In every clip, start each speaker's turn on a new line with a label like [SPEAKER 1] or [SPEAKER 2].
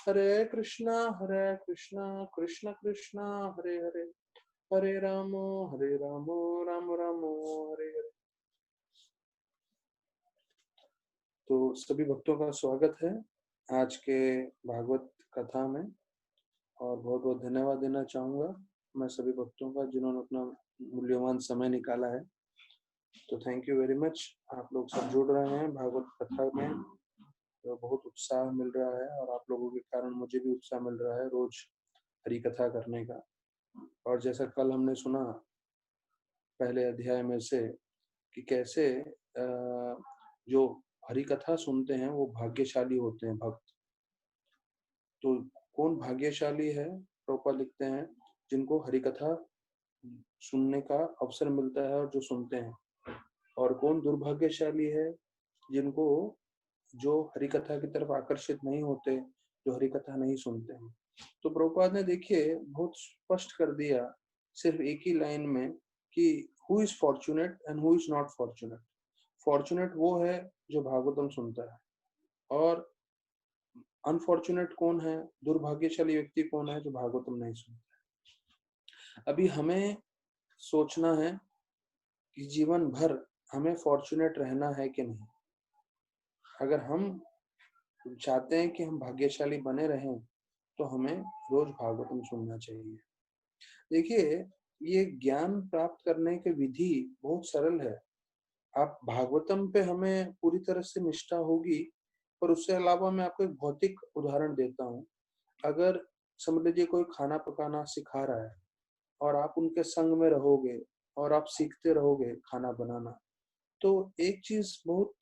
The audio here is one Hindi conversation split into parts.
[SPEAKER 1] हरे कृष्णा कृष्ण कृष्णा हरे हरे, हरे राम राम राम हरे हरे। तो सभी भक्तों का स्वागत है आज के भागवत कथा में, और बहुत बहुत धन्यवाद देना चाहूंगा मैं सभी भक्तों का जिन्होंने अपना मूल्यवान समय निकाला है। तो थैंक यू वेरी मच। आप लोग सब जुड़ रहे हैं भागवत कथा में, तो बहुत उत्साह मिल रहा है, और आप लोगों के कारण मुझे भी उत्साह मिल रहा है रोज हरि कथा करने का। और जैसा कल हमने सुना पहले अध्याय में से कि कैसे जो हरि कथा सुनते हैं वो भाग्यशाली होते हैं भक्त। तो कौन भाग्यशाली है? प्रभुपाद लिखते हैं जिनको हरि कथा सुनने का अवसर मिलता है और जो सुनते हैं। और कौन दुर्भाग्यशाली है? जिनको जो हरि कथा की तरफ आकर्षित नहीं होते, जो हरि कथा नहीं सुनते हैं। तो प्रभुपाद ने देखिए बहुत स्पष्ट कर दिया सिर्फ एक ही लाइन में कि who is fortunate and who is not fortunate. Fortunate वो है जो भागवतम सुनता है, और अनफॉर्चुनेट कौन है, दुर्भाग्यशाली व्यक्ति कौन है जो भागवतम नहीं सुनता। अभी हमें सोचना है कि जीवन भर हमें फॉर्चुनेट रहना है कि नहीं। अगर हम चाहते हैं कि हम भाग्यशाली बने रहें तो हमें रोज भागवतम सुनना चाहिए। देखिए, ये ज्ञान प्राप्त करने की विधि बहुत सरल है। आप भागवतम पे हमें पूरी तरह से निष्ठा होगी, पर उससे अलावा मैं आपको एक भौतिक उदाहरण देता हूँ। अगर समझ लीजिए कोई खाना पकाना सिखा रहा है और आप उनके संग में रहोगे और आप सीखते रहोगे खाना बनाना, तो एक चीज बहुत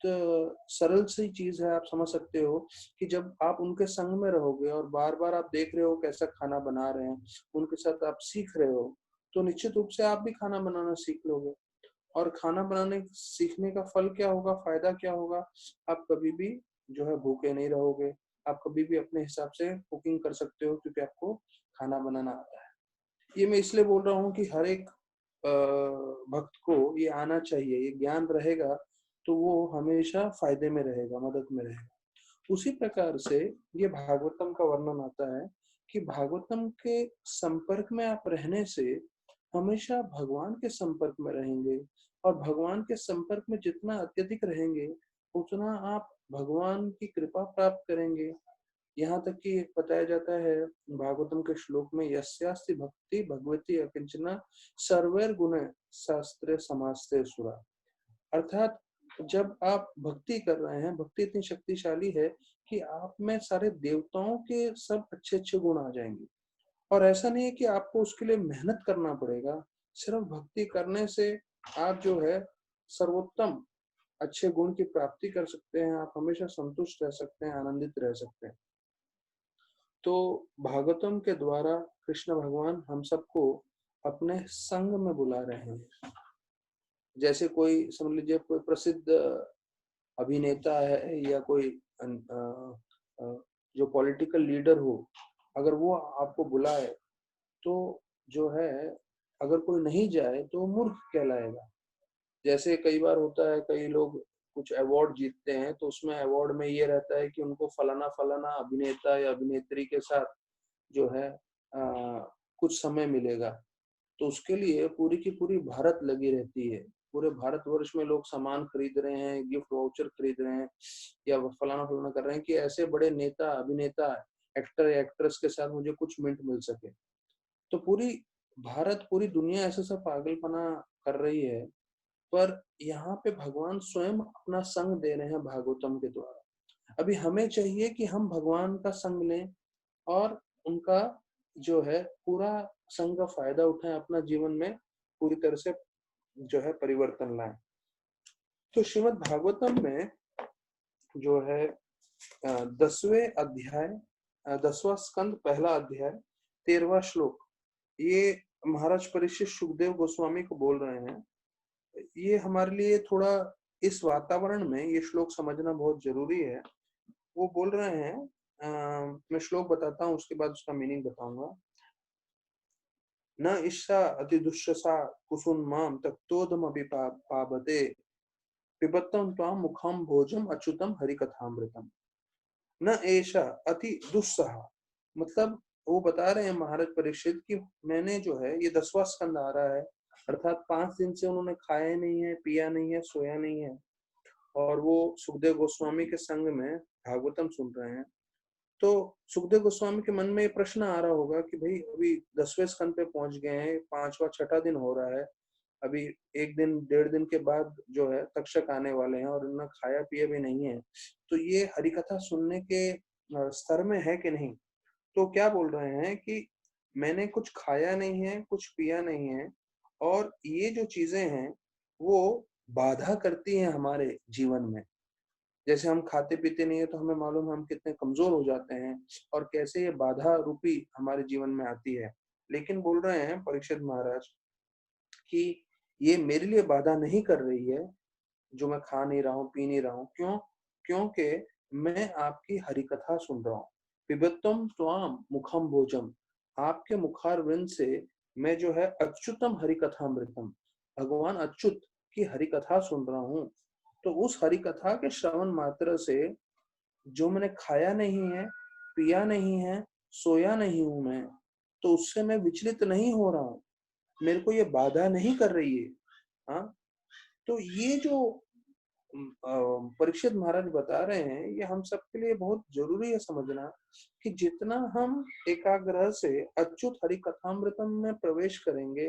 [SPEAKER 1] सरल सी चीज है। आप समझ सकते हो कि जब आप उनके संग में रहोगे और बार बार आप देख रहे हो कैसा खाना बना रहे हैं, उनके साथ आप सीख रहे हो, तो निश्चित रूप से आप भी खाना बनाना सीख लोगे। और खाना बनाने सीखने का फल क्या होगा, फायदा क्या होगा? आप कभी भी जो है भूखे नहीं रहोगे। आप कभी भी अपने हिसाब से कुकिंग कर सकते हो क्योंकि आपको खाना बनाना आता है। ये मैं इसलिए बोल रहा हूँ कि हर एक भक्त को ये आना चाहिए। ये ज्ञान रहेगा तो वो हमेशा फायदे में रहेगा, मदद में रहेगा। उसी प्रकार से ये भागवतम का वर्णन आता है कि भागवतम के संपर्क में आप रहने से हमेशा भगवान के संपर्क में रहेंगे, और भगवान के संपर्क में जितना अत्यधिक रहेंगे उतना आप भगवान की कृपा प्राप्त करेंगे। यहाँ तक कि बताया जाता है भागवतम के श्लोक में, यस्यास्ति भक्ति भगवती अकिंचना सर्वैर गुण शास्त्रे समास्ते सुरा। अर्थात जब आप भक्ति कर रहे हैं, भक्ति इतनी शक्तिशाली है कि आप में सारे देवताओं के सब अच्छे अच्छे गुण आ जाएंगे। और ऐसा नहीं है कि आपको उसके लिए मेहनत करना पड़ेगा, सिर्फ भक्ति करने से आप जो है सर्वोत्तम अच्छे गुण की प्राप्ति कर सकते हैं। आप हमेशा संतुष्ट रह सकते हैं, आनंदित रह सकते हैं। तो भागवतम के द्वारा कृष्ण भगवान हम सबको अपने संग में बुला रहे हैं। जैसे कोई समझ लीजिए कोई प्रसिद्ध अभिनेता है या कोई जो पॉलिटिकल लीडर हो, अगर वो आपको बुलाए तो जो है, अगर कोई नहीं जाए तो मूर्ख कहलाएगा। जैसे कई बार होता है, कई लोग कुछ अवार्ड जीतते हैं तो उसमें अवार्ड में ये रहता है कि उनको फलाना फलाना अभिनेता या अभिनेत्री के साथ जो है कुछ समय मिलेगा। तो उसके लिए पूरी की पूरी भारत लगी रहती है। पूरे भारतवर्ष में लोग सामान खरीद रहे हैं, गिफ्ट वाउचर खरीद रहे हैं, या फलाना फलाना कर रहे हैं कि ऐसे बड़े नेता अभिनेता एक्टर या एक्ट्रेस के साथ मुझे कुछ मिनट मिल सके। तो पूरी भारत, पूरी दुनिया ऐसा सब पागलपना कर रही है, पर यहाँ पे भगवान स्वयं अपना संग दे रहे हैं भागवतम के द्वारा। अभी हमें चाहिए कि हम भगवान का संग लें और उनका जो है पूरा संग का फायदा उठाएं, अपना जीवन में पूरी तरह से जो है परिवर्तन लाएं। तो श्रीमद् भागवतम में जो है 10वें अध्याय, 10वां स्कंद, पहला अध्याय, 13वां श्लोक, ये महाराज परीक्षित सुखदेव गोस्वामी को बोल रहे हैं। ये हमारे लिए थोड़ा इस वातावरण में ये श्लोक समझना बहुत जरूरी है। वो बोल रहे हैं, मैं श्लोक बताता हूँ उसके बाद उसका मीनिंग बताऊंगा। न ईशा अतिदुष्यसा कुसुमाम तक्तोदम पावते पिबत्तम त्वाम मुखम भोजम अच्युतम हरिकथामृतम। न ऐशा अति दुस्सह। मतलब वो बता रहे हैं महाराज परीक्षित कि मैंने जो है, ये 10वां स्कंद आ रहा है, अर्थात 5 दिन से उन्होंने खाया नहीं है, पिया नहीं है, सोया नहीं है, और वो सुखदेव गोस्वामी के संग में भागवतम सुन रहे हैं। तो सुखदेव गोस्वामी के मन में ये प्रश्न आ रहा होगा कि भाई अभी 10वें स्कंद पे पहुंच गए हैं, 5वां छठा दिन हो रहा है, अभी 1 दिन 1.5 दिन के बाद जो है तक्षक आने वाले हैं और इन्होंने खाया पिया भी नहीं है, तो ये हरिकथा सुनने के स्तर में है कि नहीं। तो क्या बोल रहे हैं कि मैंने कुछ खाया नहीं है, कुछ पिया नहीं है, और ये जो चीजें हैं वो बाधा करती हैं हमारे जीवन में। जैसे हम खाते पीते नहीं है तो हमें मालूम है हम कितने कमजोर हो जाते हैं, और कैसे ये बाधा रूपी हमारे जीवन में आती है। लेकिन बोल रहे हैं परीक्षित महाराज कि ये मेरे लिए बाधा नहीं कर रही है, जो मैं खा नहीं रहा हूँ, पी नहीं रहा हूँ। क्यों? क्योंकि मैं आपकी हरि कथा सुन रहा हूँ। पिबत्तम त्वाम मुखम भोजम, आपके मुखारविंद से मैं जो है अच्युतम हरि कथामृतम, भगवान अच्युत की हरि कथा सुन रहा हूँ। तो उस हरि कथा के श्रवण मात्र से जो मैंने खाया नहीं है, पिया नहीं है, सोया नहीं हूं मैं, तो उससे मैं विचलित नहीं हो रहा हूँ, मेरे को ये बाधा नहीं कर रही है। हाँ, तो ये जो परीक्षित महाराज बता रहे हैं, ये हम सबके लिए बहुत जरूरी है समझना, कि जितना हम एकाग्रह से अच्युत हरि कथामृतम में प्रवेश करेंगे,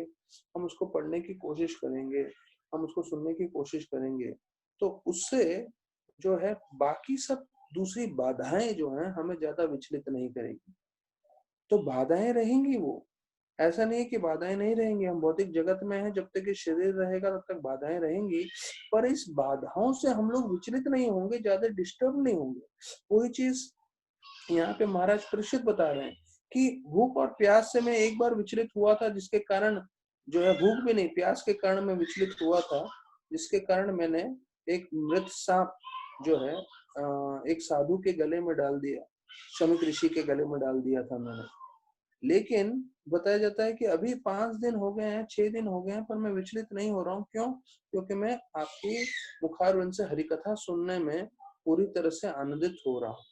[SPEAKER 1] हम उसको पढ़ने की कोशिश करेंगे, हम उसको सुनने की कोशिश करेंगे, तो उससे जो है बाकी सब दूसरी बाधाएं जो हैं हमें ज्यादा विचलित नहीं करेगी। तो बाधाएं रहेंगी, वो ऐसा नहीं है कि बाधाएं नहीं रहेंगी। हम भौतिक जगत में हैं, जब तक ये शरीर रहेगा तब तक बाधाएं रहेंगी, पर इस बाधाओं से हम लोग विचलित नहीं होंगे, ज्यादा डिस्टर्ब नहीं होंगे। वही चीज यहाँ पे महाराज परीक्षित बता रहे हैं कि भूख और प्यास से मैं एक बार विचलित हुआ था, जिसके कारण जो है, भूख भी नहीं, प्यास के कारण मैं विचलित हुआ था, जिसके कारण मैंने एक मृत सांप जो है एक साधु के गले में डाल दिया, शमिक ऋषि के गले में डाल दिया था मैंने। लेकिन बताया जाता है कि अभी 5 दिन हो गए हैं, 6 दिन हो गए हैं, पर मैं विचलित नहीं हो रहा हूँ। क्यों? क्योंकि मैं आपकी मुखारविंद से हरि कथा सुनने में पूरी तरह से आनंदित हो रहा हूँ।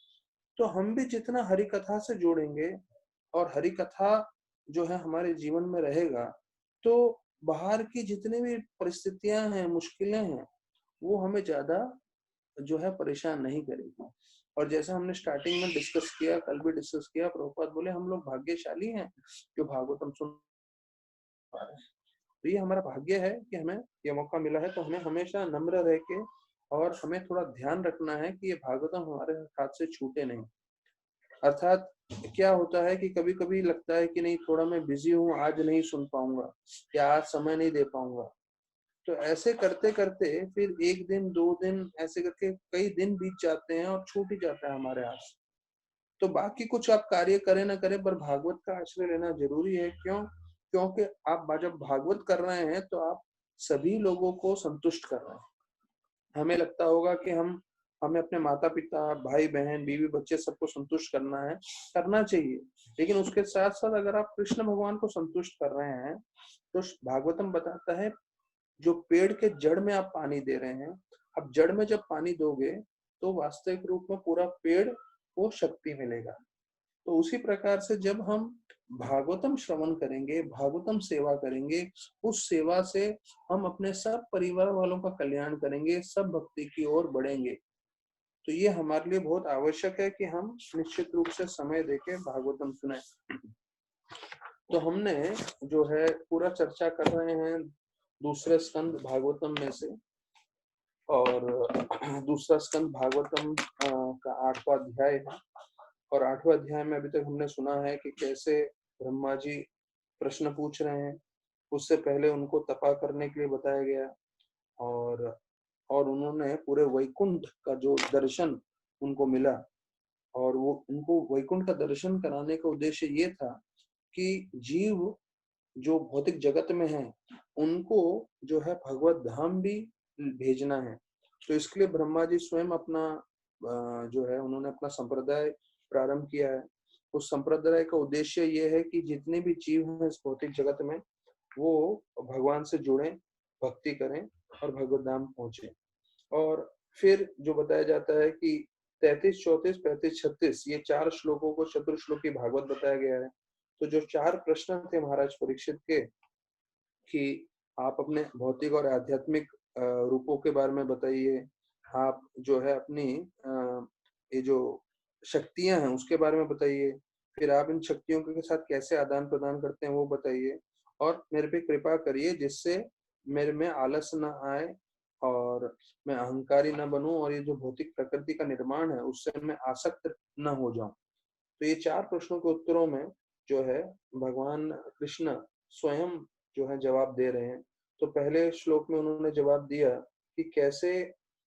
[SPEAKER 1] तो हम भी जितना हरि कथा से जोड़ेंगे और हरि कथा जो है हमारे जीवन में रहेगा, तो बाहर की जितनी भी परिस्थितियां हैं, मुश्किलें हैं, वो हमें ज्यादा जो है परेशान नहीं करेगी। और जैसा हमने स्टार्टिंग में डिस्कस किया, कल भी डिस्कस किया, प्रभुपाद बोले हम लोग भाग्यशाली हैं जो भागवतम सुन पा रहे हैं। तो ये हमारा भाग्य है कि हमें ये मौका मिला है। तो हमें हमेशा नम्र रह के, और हमें थोड़ा ध्यान रखना है कि ये भागवतम हमारे हाथ से छूटे नहीं। अर्थात क्या होता है कि कभी कभी लगता है कि नहीं, थोड़ा मैं बिजी हूँ, आज नहीं सुन पाऊंगा, या आज समय नहीं दे पाऊंगा। तो ऐसे करते करते फिर 1 दिन 2 दिन ऐसे करके कई दिन बीत जाते हैं और छूट ही जाता है हमारे हाथ से। तो बाकी कुछ आप कार्य करें ना करें, पर भागवत का आश्रय लेना जरूरी है। क्यों? क्योंकि आप जब भागवत कर रहे हैं तो आप सभी लोगों को संतुष्ट कर रहे हैं। हमें लगता होगा कि हमें अपने माता पिता, भाई बहन, बीवी बच्चे सबको संतुष्ट करना है, करना चाहिए। लेकिन उसके साथ साथ अगर आप कृष्ण भगवान को संतुष्ट कर रहे हैं, तो भागवतम बताता है जो पेड़ के जड़ में आप पानी दे रहे हैं, अब जड़ में जब पानी दोगे तो वास्तविक रूप में पूरा पेड़ को शक्ति मिलेगा। तो उसी प्रकार से जब हम भागवतम श्रवण करेंगे, भागवतम सेवा करेंगे, उस सेवा से हम अपने सब परिवार वालों का कल्याण करेंगे, सब भक्ति की ओर बढ़ेंगे। तो ये हमारे लिए बहुत आवश्यक है कि हम निश्चित रूप से समय देके भागवतम सुने। तो हमने जो है पूरा चर्चा कर रहे हैं दूसरे स्कंद भागवतम में से, और दूसरा स्कंद भागवतम का 8वां अध्याय है। और 8वें अध्याय में अभी तक हमने सुना है कि कैसे ब्रह्मा जी प्रश्न पूछ रहे हैं, उससे पहले उनको तपा करने के लिए बताया गया, और उन्होंने पूरे वैकुंठ का जो दर्शन उनको मिला, और वो उनको वैकुंठ का दर्शन कराने का उद्देश्य ये था कि जीव जो भौतिक जगत में है उनको जो है भगवत धाम भी भेजना है। तो इसके लिए ब्रह्मा जी स्वयं अपना जो है उन्होंने अपना संप्रदाय प्रारंभ किया है। उस संप्रदाय का उद्देश्य ये है कि जितने भी जीव हैं इस भौतिक जगत में, वो भगवान से जुड़ें, भक्ति करें और भगवत धाम पहुंचे। और फिर जो बताया जाता है कि 33, 34, 35, 36 ये 4 श्लोकों को चतुर्श्लोकी भागवत बताया गया है। तो जो 4 प्रश्न थे महाराज परीक्षित के कि आप अपने भौतिक और आध्यात्मिक रूपों के बारे में बताइए, आप जो है अपनी ये जो शक्तियां हैं उसके बारे में बताइए, फिर आप इन शक्तियों के साथ कैसे आदान प्रदान करते हैं वो बताइए, और मेरे पे कृपा करिए जिससे मेरे में आलस न आए और मैं अहंकारी न बनूं, और ये जो भौतिक प्रकृति का निर्माण है उससे मैं आसक्त न हो जाऊं। तो ये 4 प्रश्नों के उत्तरों में जो है भगवान कृष्ण स्वयं जो है जवाब दे रहे हैं। तो पहले श्लोक में उन्होंने जवाब दिया कि कैसे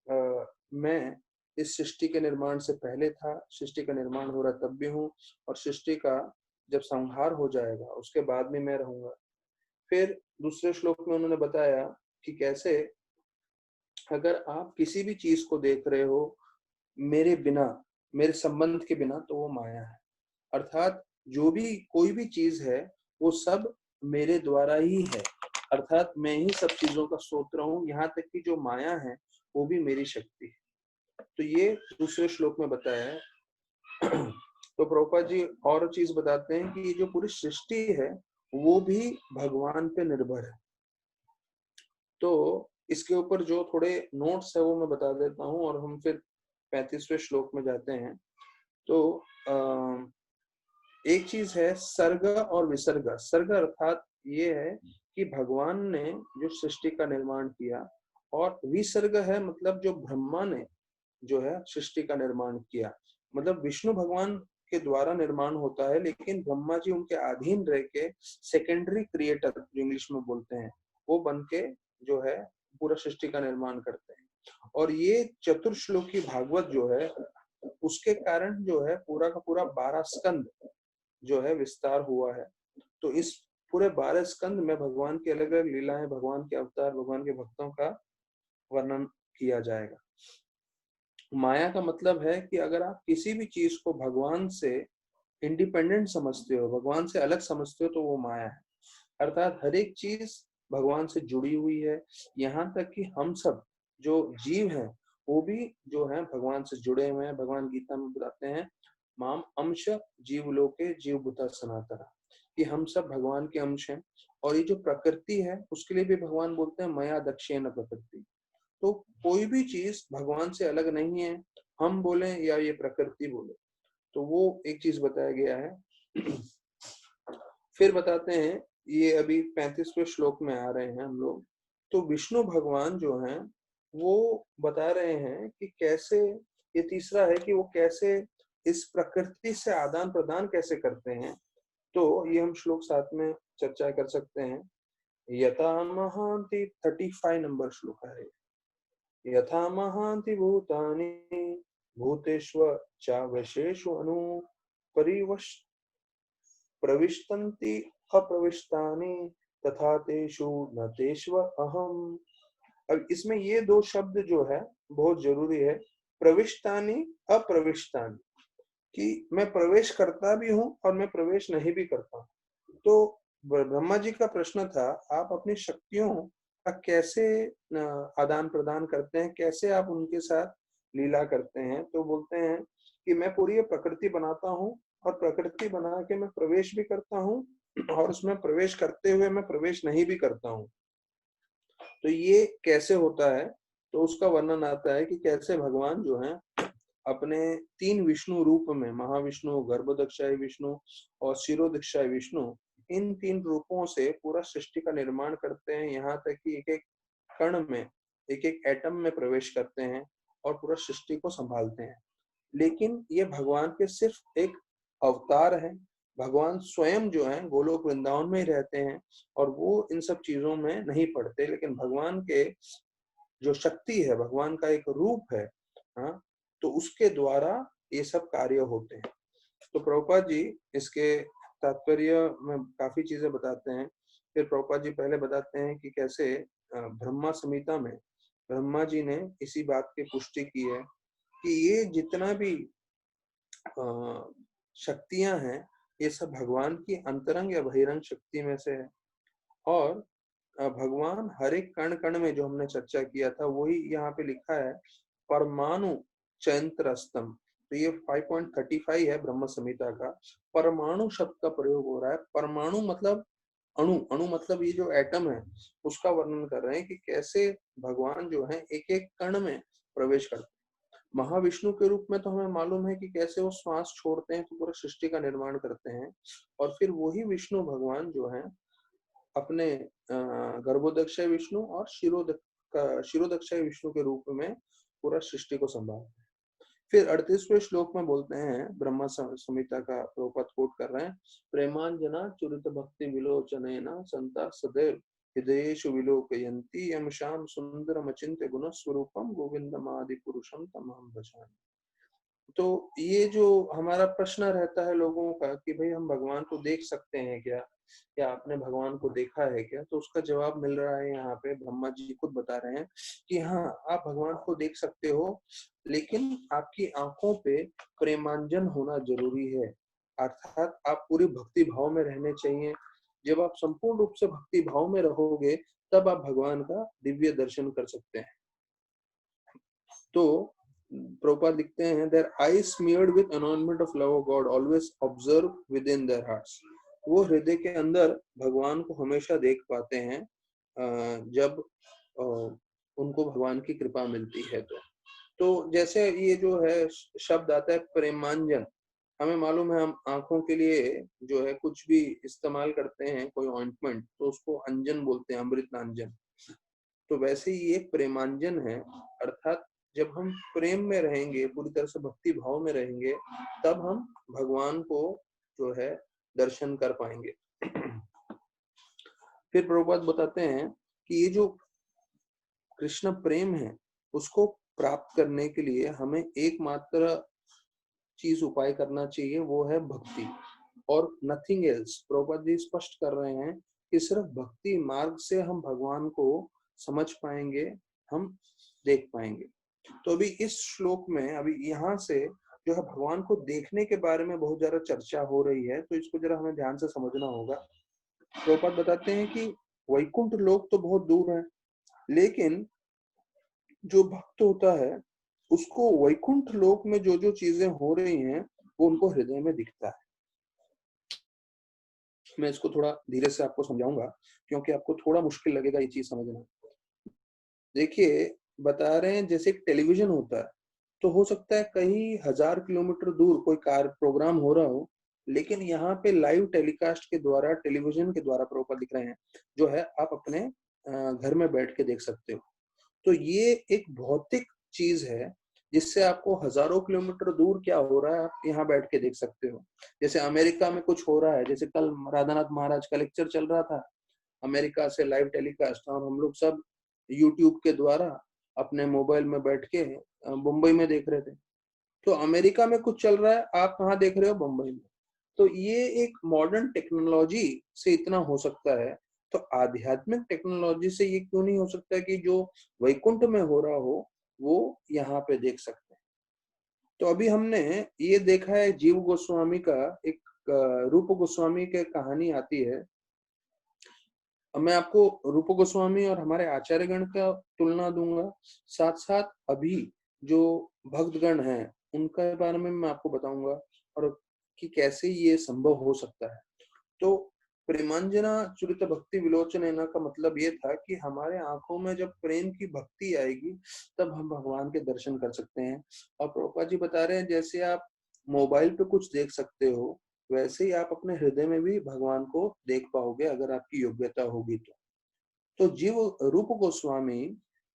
[SPEAKER 1] मैं इस सृष्टि के निर्माण से पहले था, सृष्टि का निर्माण हो रहा तब भी हूँ, और सृष्टि का जब संहार हो जाएगा उसके बाद भी मैं रहूंगा। फिर दूसरे श्लोक में उन्होंने बताया कि कैसे अगर आप किसी भी चीज को देख रहे हो मेरे बिना, मेरे संबंध के बिना, तो वो माया है। अर्थात जो भी कोई भी चीज है वो सब मेरे द्वारा ही है, अर्थात मैं ही सब चीजों का स्रोत हूँ, यहाँ तक कि जो माया है वो भी मेरी शक्ति है। तो ये दूसरे श्लोक में बताया है। तो प्रभुपाद जी और चीज बताते हैं कि ये जो पूरी सृष्टि है वो भी भगवान पे निर्भर है। तो इसके ऊपर जो थोड़े नोट्स है वो मैं बता देता हूँ और हम फिर 35वें श्लोक में जाते हैं। तो एक चीज है सर्ग और विसर्ग। सर्ग अर्थात ये है कि भगवान ने जो सृष्टि का निर्माण किया, और विसर्ग है मतलब जो ब्रह्मा ने जो है सृष्टि का निर्माण किया। मतलब विष्णु भगवान के द्वारा निर्माण होता है, लेकिन ब्रह्मा जी उनके अधीन रह के सेकेंडरी क्रिएटर जो इंग्लिश में बोलते हैं वो बन के जो है पूरा सृष्टि का निर्माण करते हैं। और ये चतुर्श्लोकी भागवत जो है उसके कारण जो है पूरा का पूरा 12 स्कंद जो है विस्तार हुआ है। तो इस पूरे 12 स्कंद में भगवान की अलग अलग लीलाएं, भगवान के अवतार, भगवान के भक्तों का वर्णन किया जाएगा। माया का मतलब है कि अगर आप किसी भी चीज को भगवान से इंडिपेंडेंट समझते हो, भगवान से अलग समझते हो, तो वो माया है। अर्थात हर एक चीज भगवान से जुड़ी हुई है, यहाँ तक कि हम सब जो जीव हैं वो भी जो है भगवान से जुड़े हुए हैं। भगवान गीता में बताते हैं माम अंश जीवलोके जीवभूता सनातन, कि हम सब भगवान के अंश हैं। और ये जो प्रकृति है उसके लिए भी भगवान बोलते हैं मया दक्षेण प्रकृति। तो कोई भी चीज भगवान से अलग नहीं है, हम बोले या ये प्रकृति बोले। तो वो एक चीज बताया गया है। फिर बताते हैं, ये अभी 35वें श्लोक में आ रहे हैं हम लोग। तो विष्णु भगवान जो हैं वो बता रहे हैं कि कैसे, ये तीसरा है कि वो कैसे इस प्रकृति से आदान प्रदान कैसे करते हैं। तो ये हम श्लोक साथ में चर्चा कर सकते हैं। यथा महांति 35 नंबर श्लोक है। यथा महांति भूतानि भूतेष्व चावशेषु अनु परिवश प्रविष्टन्ति अप्रविष्टानि तथा तेषु न तेष्व अहम। अब इसमें ये दो शब्द जो है बहुत जरूरी है, प्रविष्टानि अप्रविष्टानि, कि मैं प्रवेश करता भी हूँ और मैं प्रवेश नहीं भी करता हूँ। तो ब्रह्मा जी का प्रश्न था आप अपनी शक्तियों का कैसे आदान प्रदान करते हैं, कैसे आप उनके साथ लीला करते हैं। तो बोलते हैं कि मैं पूरी प्रकृति बनाता हूँ और प्रकृति बना के मैं प्रवेश भी करता हूँ और उसमें प्रवेश करते हुए मैं प्रवेश नहीं भी करता हूँ। तो ये कैसे होता है, तो उसका वर्णन आता है कि कैसे भगवान जो है अपने 3 विष्णु रूप में, महाविष्णु, गर्भदक्षाय विष्णु और शिरोदक्षाय विष्णु, इन 3 रूपों से पूरा सृष्टि का निर्माण करते हैं। यहाँ तक कि एक एक कण में, एक एक एटम में प्रवेश करते हैं और पूरा सृष्टि को संभालते हैं। लेकिन ये भगवान के सिर्फ एक अवतार है। भगवान स्वयं जो है गोलोक वृंदावन में ही रहते हैं और वो इन सब चीजों में नहीं पड़ते, लेकिन भगवान के जो शक्ति है, भगवान का एक रूप है, हाँ, तो उसके द्वारा ये सब कार्य होते हैं। तो प्रभुपाद जी इसके तात्पर्य में काफी चीजें बताते हैं। फिर प्रभुपाद जी पहले बताते हैं कि कैसे ब्रह्मा संहिता में ब्रह्मा जी ने इसी बात की पुष्टि की है कि ये जितना भी शक्तियां हैं ये सब भगवान की अंतरंग या बहिरंग शक्ति में से है। और भगवान हर एक कण कण में, जो हमने चर्चा किया था वही यहाँ पे लिखा है, परमाणु चैंत्रस्तम, तो ये 5.35 है ब्रह्म संहिता का। परमाणु शब्द का प्रयोग हो रहा है। परमाणु मतलब अणु, अणु मतलब ये जो एटम है उसका वर्णन कर रहे हैं कि कैसे भगवान जो है एक एक कण में प्रवेश करते हैं। महाविष्णु के रूप में तो हमें मालूम है कि कैसे वो श्वास छोड़ते हैं तो पूरा सृष्टि का निर्माण करते हैं, और फिर वही विष्णु भगवान जो है अपने गर्भोदक्षय विष्णु और शिरोदक्षय विष्णु के रूप में पूरा सृष्टि को संभालते हैं। फिर 38वें श्लोक में बोलते हैं, ब्रह्मा संहिता का प्रभुपाद कोट कर रहे हैं, प्रेमांजना चुरित भक्ति विलोचनेन संता सदैव हृदयेषु विलोकयन्ति यं श्याम सुंदरम अचिन्त्य गुण स्वरूपम गोविंदमादि पुरुषम तमहं भजामि। तो ये जो हमारा प्रश्न रहता है लोगों का कि भाई हम भगवान को देख सकते हैं क्या, या आपने भगवान को देखा है क्या, तो उसका जवाब मिल रहा है यहाँ पे। ब्रह्मा जी खुद बता रहे हैं कि हाँ, आप भगवान को देख सकते हो, लेकिन आपकी आंखों पे प्रेमांजन होना जरूरी है, अर्थात आप पूरी भक्ति भाव में रहने चाहिए। जब आप संपूर्ण रूप से भक्ति भाव में रहोगे तब आप भगवान का दिव्य दर्शन कर सकते हैं। तो प्रभुपाद लिखते हैं, their eyes smeared with anointment of love of God always observe within their hearts। वो हृदय के अंदर भगवान को हमेशा देख पाते हैं जब उनको भगवान की कृपा मिलती है। तो जैसे ये जो है शब्द आता है प्रेमांजन, हमें मालूम है हम आंखों के लिए जो है कुछ भी इस्तेमाल करते हैं, कोई ऑइंटमेंट, तो उसको अंजन बोलते हैं, अमृतांजन। तो वैसे ही एक प्रेमांजन है, अर्थात जब हम प्रेम में रहेंगे, पूरी तरह से भक्ति भाव में रहेंगे, तब हम भगवान को जो है दर्शन कर पाएंगे। फिर प्रभुपाद बताते हैं कि ये जो कृष्ण प्रेम है उसको प्राप्त करने के लिए हमें एकमात्र चीज उपाय करना चाहिए, वो है भक्ति और नथिंग एल्स। प्रभुपाद जी स्पष्ट कर रहे हैं कि सिर्फ भक्ति मार्ग से हम भगवान को समझ पाएंगे, हम देख पाएंगे। तो अभी इस श्लोक में, अभी यहाँ से जो है भगवान को देखने के बारे में बहुत ज्यादा चर्चा हो रही है, तो इसको जरा हमें ध्यान से समझना होगा। प्रभुपाद बताते हैं कि वैकुंठ लोक तो बहुत दूर है, लेकिन जो भक्त होता है उसको वैकुंठ लोक में जो जो चीजें हो रही हैं वो उनको हृदय में दिखता है। मैं इसको थोड़ा धीरे से आपको समझाऊंगा क्योंकि आपको थोड़ा मुश्किल लगेगा ये चीज समझना। देखिए, बता रहे हैं जैसे एक टेलीविजन होता है, तो हो सकता है कई हजार किलोमीटर दूर कोई कार प्रोग्राम हो रहा हो, लेकिन यहाँ पे लाइव टेलीकास्ट के द्वारा, टेलीविजन के द्वारा प्रॉपर दिख रहे हैं, जो है आप अपने घर में बैठ के देख सकते हो। तो ये एक भौतिक चीज है जिससे आपको हजारों किलोमीटर दूर क्या हो रहा है आप यहाँ बैठ के देख सकते हो। जैसे अमेरिका में कुछ हो रहा है, जैसे कल राधानाथ महाराज का लेक्चर चल रहा था अमेरिका से लाइव टेलीकास्ट, और हम लोग सब यूट्यूब के द्वारा अपने मोबाइल में बैठ के मुंबई में देख रहे थे। तो अमेरिका में कुछ चल रहा है, आप कहाँ देख रहे हो? मुंबई में। तो ये एक मॉडर्न टेक्नोलॉजी से इतना हो सकता है, तो आध्यात्मिक टेक्नोलॉजी से ये क्यों नहीं हो सकता कि जो वैकुंठ में हो रहा हो वो यहाँ पे देख सकते हैं। तो अभी हमने ये देखा है जीव गोस्वामी का एक रूप गोस्वामी के कहानी आती है। मैं आपको रूप गोस्वामी और हमारे आचार्यगण का तुलना दूंगा, साथ साथ अभी जो भक्तगण हैं उनके बारे में मैं आपको बताऊंगा और कि कैसे ये संभव हो सकता है। तो प्रेमांजना चुरित भक्ति विलोचनेन का मतलब ये था कि हमारे आंखों में जब प्रेम की भक्ति आएगी तब हम भगवान के दर्शन कर सकते हैं। और प्रभुपाद जी बता रहे हैं जैसे आप मोबाइल पे कुछ देख सकते हो, वैसे ही आप अपने हृदय में भी भगवान को देख पाओगे अगर आपकी योग्यता होगी तो जीव रूप गोस्वामी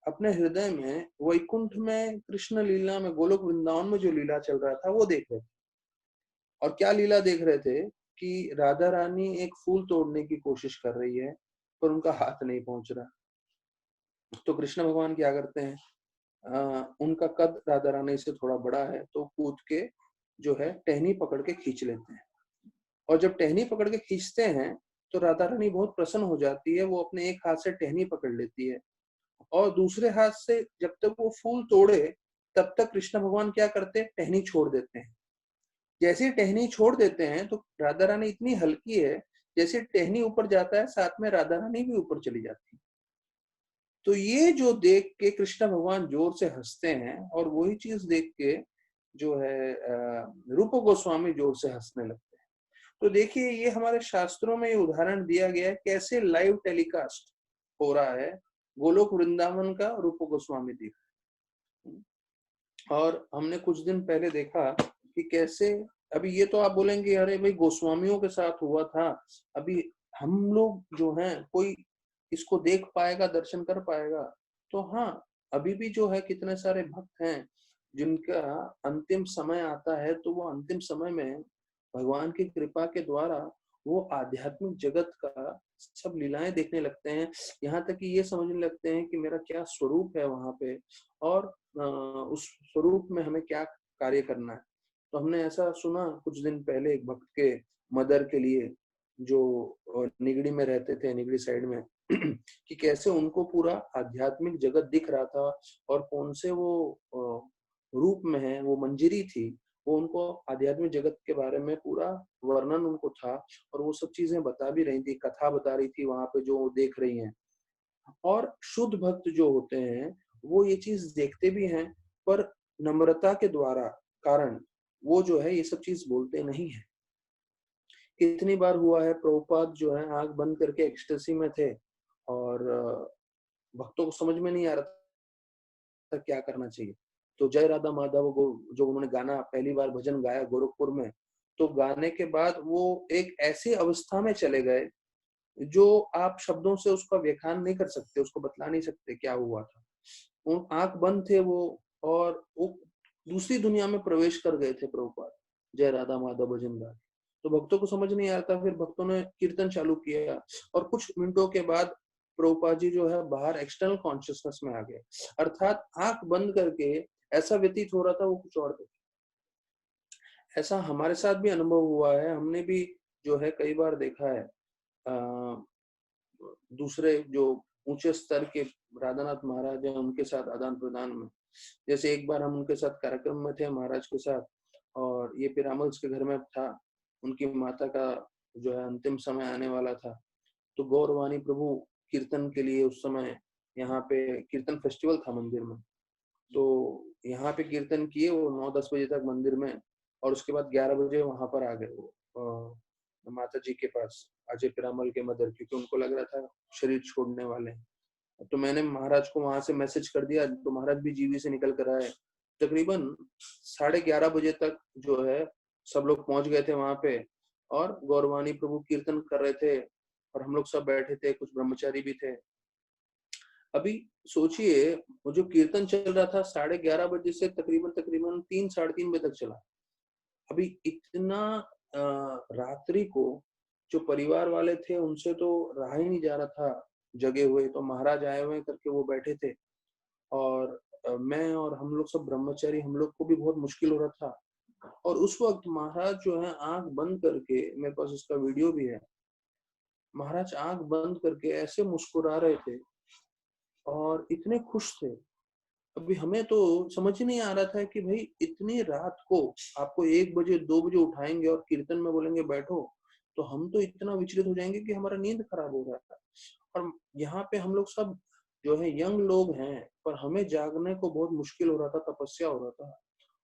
[SPEAKER 1] अपने हृदय में वैकुंठ में कृष्ण लीला में, गोलोक वृंदावन में जो लीला चल रहा था वो देख रहे थे। और क्या लीला देख रहे थे कि राधा रानी एक फूल तोड़ने की कोशिश कर रही है पर उनका हाथ नहीं पहुंच रहा। तो कृष्ण भगवान क्या करते हैं, उनका कद राधा रानी से थोड़ा बड़ा है, तो कूद के जो है टहनी पकड़ के खींच लेते हैं। और जब टहनी पकड़ के खींचते हैं तो राधा रानी बहुत प्रसन्न हो जाती है, वो अपने एक हाथ से टहनी पकड़ लेती है और दूसरे हाथ से जब तक वो फूल तोड़े तब तक कृष्ण भगवान क्या करते हैं, टहनी छोड़ देते हैं। जैसे ही टहनी छोड़ देते हैं तो राधा रानी इतनी हल्की है, जैसे टहनी ऊपर जाता है साथ में राधा रानी भी ऊपर चली जाती है। तो ये जो देख के कृष्ण भगवान जोर से हंसते हैं और वही चीज देख के जो है रूप गोस्वामी जोर से हंसने लगते हैं। तो देखिए ये हमारे शास्त्रों में ये उदाहरण दिया गया है कैसे लाइव टेलीकास्ट हो रहा है गोलोक वृंदावन का रूप गोस्वामी देख। और हमने कुछ दिन पहले देखा कि कैसे, अभी ये तो आप बोलेंगे अरे भाई गोस्वामियों के साथ हुआ था, अभी हम लोग जो हैं कोई इसको देख पाएगा, दर्शन कर पाएगा? तो हाँ, अभी भी जो है कितने सारे भक्त हैं जिनका अंतिम समय आता है, तो वो अंतिम समय में भगवान की कृपा के द्वारा वो आध्यात्मिक जगत का सब लीलाएं देखने लगते हैं, यहाँ तक कि ये समझने लगते हैं कि मेरा क्या स्वरूप है वहां पे, और उस स्वरूप में हमें क्या कार्य करना है। तो हमने ऐसा सुना कुछ दिन पहले एक भक्त के मदर के लिए, जो निगड़ी में रहते थे, निगड़ी साइड में कि कैसे उनको पूरा आध्यात्मिक जगत दिख रहा था, और कौन से वो रूप में है, वो मंजरी थी, वो उनको आध्यात्मिक जगत के बारे में पूरा वर्णन उनको था, और वो सब चीजें बता भी रही थी, कथा बता रही थी वहां पे जो देख रही हैं। और शुद्ध भक्त जो होते हैं वो ये चीज देखते भी हैं, पर नम्रता के द्वारा कारण वो जो है ये सब चीज बोलते नहीं है। कितनी बार हुआ है प्रभुपाद जो है आंख बंद करके एक्सटेसी में थे, और भक्तों को समझ में नहीं आ रहा था क्या करना चाहिए। तो जय राधा माधव जो उन्होंने गाना पहली बार भजन गाया गोरखपुर में, तो गाने के बाद वो एक ऐसी अवस्था में चले गए जो आप शब्दों से उसका व्याख्यान नहीं कर सकते, उसको बतला नहीं सकते क्या हुआ था। उन आंख बंद थे वो, और वो दूसरी दुनिया में प्रवेश कर गए थे प्रभुपाद जय राधा माधव भजन गा। तो भक्तों को समझ नहीं आता, फिर भक्तों ने कीर्तन चालू किया, और कुछ मिनटों के बाद प्रभुपाद जी जो है बाहर एक्सटर्नल कॉन्शियसनेस में आ गए, अर्थात आंख बंद करके ऐसा व्यतीत हो रहा था वो कुछ और देखे। ऐसा हमारे साथ भी अनुभव हुआ है, हमने भी जो है कई बार देखा है दूसरे जो ऊंचे स्तर के राधानाथ महाराज हैं उनके साथ आदान प्रदान में। जैसे एक बार हम उनके साथ कार्यक्रम में थे महाराज के साथ, और ये पिरामल्स के घर में था, उनकी माता का जो है अंतिम समय आने वाला था। तो गौरवाणी प्रभु कीर्तन के लिए उस समय यहाँ पे कीर्तन फेस्टिवल था मंदिर में, तो यहाँ पे कीर्तन किए वो 9-10 बजे तक मंदिर में, और उसके बाद 11 बजे वहां पर आ गए वो माता जी के पास, अजय पिरामल के मदर, क्योंकि उनको लग रहा था शरीर छोड़ने वाले हैं। तो मैंने महाराज को वहां से मैसेज कर दिया, तो महाराज भी जीवी से निकल कर आए। तकरीबन 11:30 बजे तक जो है सब लोग पहुंच गए थे वहां पे, और गौरवाणी प्रभु कीर्तन कर रहे थे, और हम लोग सब बैठे थे, कुछ ब्रह्मचारी भी थे। अभी सोचिए वो जो कीर्तन चल रहा था 11:30 बजे से तकरीबन तकरीबन 3-3:30 बजे तक चला। अभी इतना रात्रि को जो परिवार वाले थे उनसे तो रहा ही नहीं जा रहा था जगे हुए, तो महाराज आए हुए करके वो बैठे थे, और मैं और हम लोग सब ब्रह्मचारी, हम लोग को भी बहुत मुश्किल हो रहा था। और उस वक्त महाराज जो है आंख बंद करके, मेरे पास इसका वीडियो भी है, महाराज आंख बंद करके ऐसे मुस्कुरा रहे थे और इतने खुश थे। अभी हमें तो समझ ही नहीं आ रहा था कि भाई इतनी रात को आपको 1 बजे 2 बजे उठाएंगे और कीर्तन में बोलेंगे बैठो, तो हम तो इतना विचलित हो जाएंगे कि हमारा नींद खराब हो रहा था। और यहाँ पे हम लोग सब जो है यंग लोग हैं, पर हमें जागने को बहुत मुश्किल हो रहा था, तपस्या हो रहा था।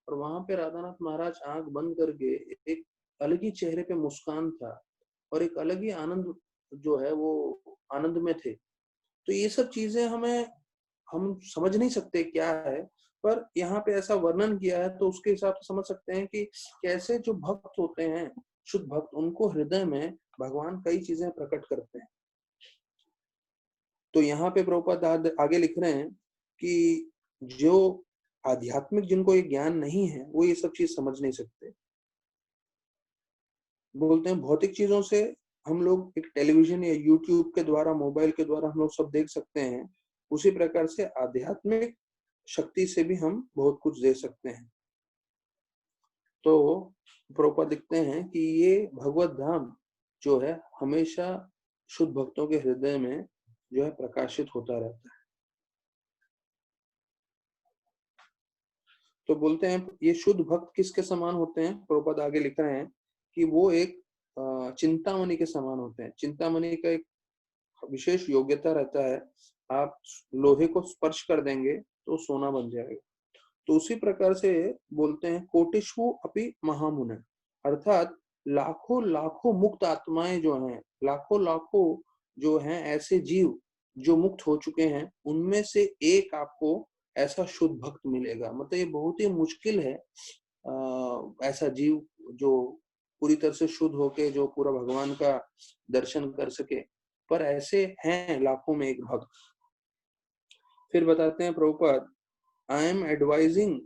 [SPEAKER 1] और वहां पे राधानाथ महाराज आंख बंद करके एक अलग ही चेहरे पे मुस्कान था, और एक अलग ही आनंद जो है वो आनंद में थे। तो ये सब चीजें हम समझ नहीं सकते क्या है, पर यहाँ पे ऐसा वर्णन किया है तो उसके हिसाब से समझ सकते हैं कि कैसे जो भक्त होते हैं, शुद्ध भक्त, उनको हृदय में भगवान कई चीजें प्रकट करते हैं। तो यहाँ पे प्रभुपाद आगे लिख रहे हैं कि जो आध्यात्मिक जिनको ये ज्ञान नहीं है वो ये सब चीज समझ नहीं सकते। बोलते हैं भौतिक चीजों से हम लोग एक टेलीविजन या यूट्यूब के द्वारा, मोबाइल के द्वारा हम लोग सब देख सकते हैं, उसी प्रकार से आध्यात्मिक शक्ति से भी हम बहुत कुछ दे सकते हैं। तो प्रभुपाद लिखते हैं कि ये भगवत धाम जो है हमेशा शुद्ध भक्तों के हृदय में जो है प्रकाशित होता रहता है। तो बोलते हैं ये शुद्ध भक्त किसके समान होते हैं? प्रभुपाद आगे लिख रहे हैं कि वो एक चिंतामणि के समान होते हैं। चिंतामणि का एक विशेष योग्यता रहता है, आप लोहे को स्पर्श कर देंगे तो सोना बन जाएगा। तो उसी प्रकार से बोलते हैं कोटिष्वु अपि महामुने, अर्थात लाखों लाखों मुक्त आत्माएं जो हैं, लाखों लाखों जो हैं ऐसे जीव जो मुक्त हो चुके हैं, उनमें से एक आपको ऐसा शुद्ध भक्त मिलेगा। मतलब ये बहुत ही मुश्किल है ऐसा जीव जो पूरी तरह से शुद्ध होके जो पूरा भगवान का दर्शन कर सके, पर ऐसे हैं लाखों में एक भक्त। फिर बताते हैं प्रभुपाद, आई एम एडवाइजिंग,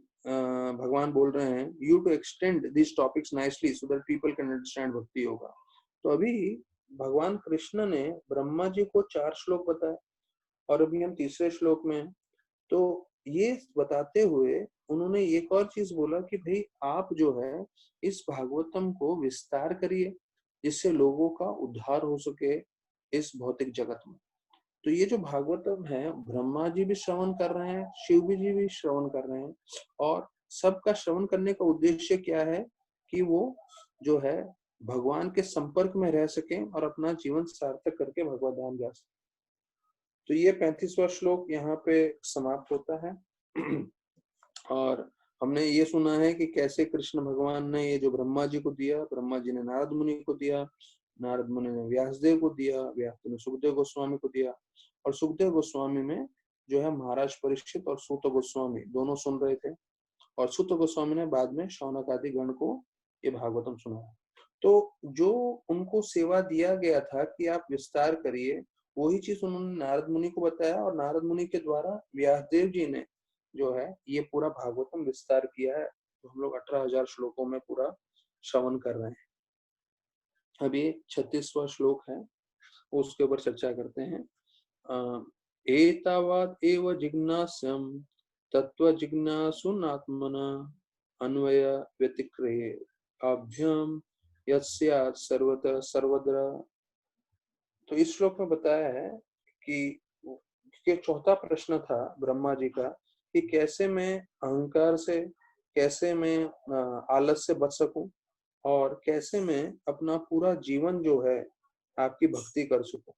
[SPEAKER 1] भगवान बोल रहे हैं, you to extend this topics nicely so that people can understand bhakti yoga. तो अभी भगवान कृष्ण ने ब्रह्मा जी को 4 श्लोक बताए और अभी हम तीसरे श्लोक में हैं। तो ये बताते हुए उन्होंने एक और चीज बोला कि भाई आप जो है इस भागवतम को विस्तार करिए जिससे लोगों का उद्धार हो सके इस भौतिक जगत में। तो ये जो भागवतम है, ब्रह्मा जी भी श्रवण कर रहे हैं, शिव जी भी श्रवण कर रहे हैं, और सबका श्रवण करने का उद्देश्य क्या है कि वो जो है भगवान के संपर्क में रह सके और अपना जीवन सार्थक करके भगवत धाम जा सके। तो ये 35वां श्लोक यहाँ पे समाप्त होता है। और हमने ये सुना है कि कैसे कृष्ण भगवान ने ये जो ब्रह्मा जी को दिया, ब्रह्मा जी ने नारद मुनि को दिया, नारद मुनि ने व्यासदेव को दिया, व्यासदेव ने सुखदेव गोस्वामी को दिया, और सुखदेव गोस्वामी में जो है महाराज परीक्षित और सूत गोस्वामी दोनों सुन रहे थे, और सूत गोस्वामी ने बाद में शौनक आदि गण को ये भागवतम सुनाया। तो जो उनको सेवा दिया गया था कि आप विस्तार करिए, वही चीज उन्होंने नारद मुनि को बताया, और नारद मुनि के द्वारा व्यासदेव जी ने जो है ये पूरा भागवतम विस्तार किया है। तो हम लोग 18,000 श्लोकों में पूरा श्रवण कर रहे हैं। अब ये 36वां श्लोक है, उसके ऊपर चर्चा करते हैं। एतावत् एव जिज्ञास्यम् तत्व जिज्ञासुनात्मना अन्वय व्यतिक्रये अभ्यम यस्यात् सर्वतः सर्वत्र। तो इस श्लोक में बताया है कि चौथा प्रश्न था ब्रह्मा जी का कि कैसे मैं अहंकार से, कैसे मैं आलस से बच सकूं, और कैसे मैं अपना पूरा जीवन जो है आपकी भक्ति कर सकूं।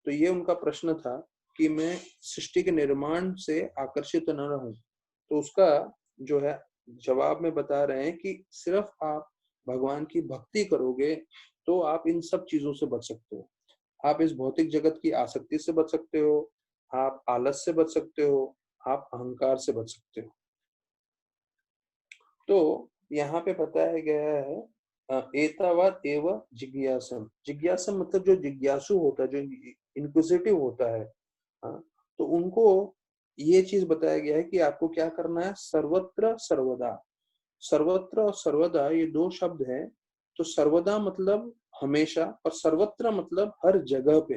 [SPEAKER 1] तो ये उनका प्रश्न था कि मैं सृष्टि के निर्माण से आकर्षित न रहूं। तो उसका जो है जवाब में बता रहे हैं कि सिर्फ आप भगवान की भक्ति करोगे तो आप इन सब चीजों से बच सकते हो। आप इस भौतिक जगत की आसक्ति से बच सकते हो, आप आलस से बच सकते हो, आप अहंकार से बच सकते हो। तो यहाँ पे बताया गया है एतावत् एव जिज्ञासम। जिज्ञासम मतलब जो जिज्ञासु होता है, जो इंक्विजिटिव होता है, हाँ, तो उनको ये चीज बताया गया है कि आपको क्या करना है, सर्वत्र सर्वदा। सर्वत्र और सर्वदा ये 2 शब्द हैं। तो सर्वदा मतलब हमेशा, और सर्वत्र मतलब हर जगह पे,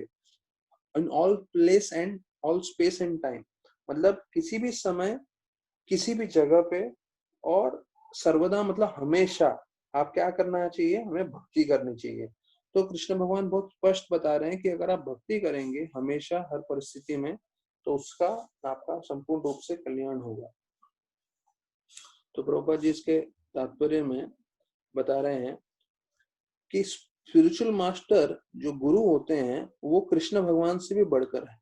[SPEAKER 1] in all place and all space and time, मतलब किसी भी समय किसी भी जगह पे। और सर्वदा मतलब हमेशा आप क्या करना चाहिए, हमें भक्ति करनी चाहिए। तो कृष्ण भगवान बहुत स्पष्ट बता रहे हैं कि अगर आप भक्ति करेंगे हमेशा हर परिस्थिति में, तो उसका आपका संपूर्ण रूप से कल्याण होगा। तो प्रभुपाद जी इसके तात्पर्य में बता रहे हैं कि स्पिरिचुअल मास्टर जो गुरु होते हैं वो कृष्ण भगवान से भी बढ़कर है।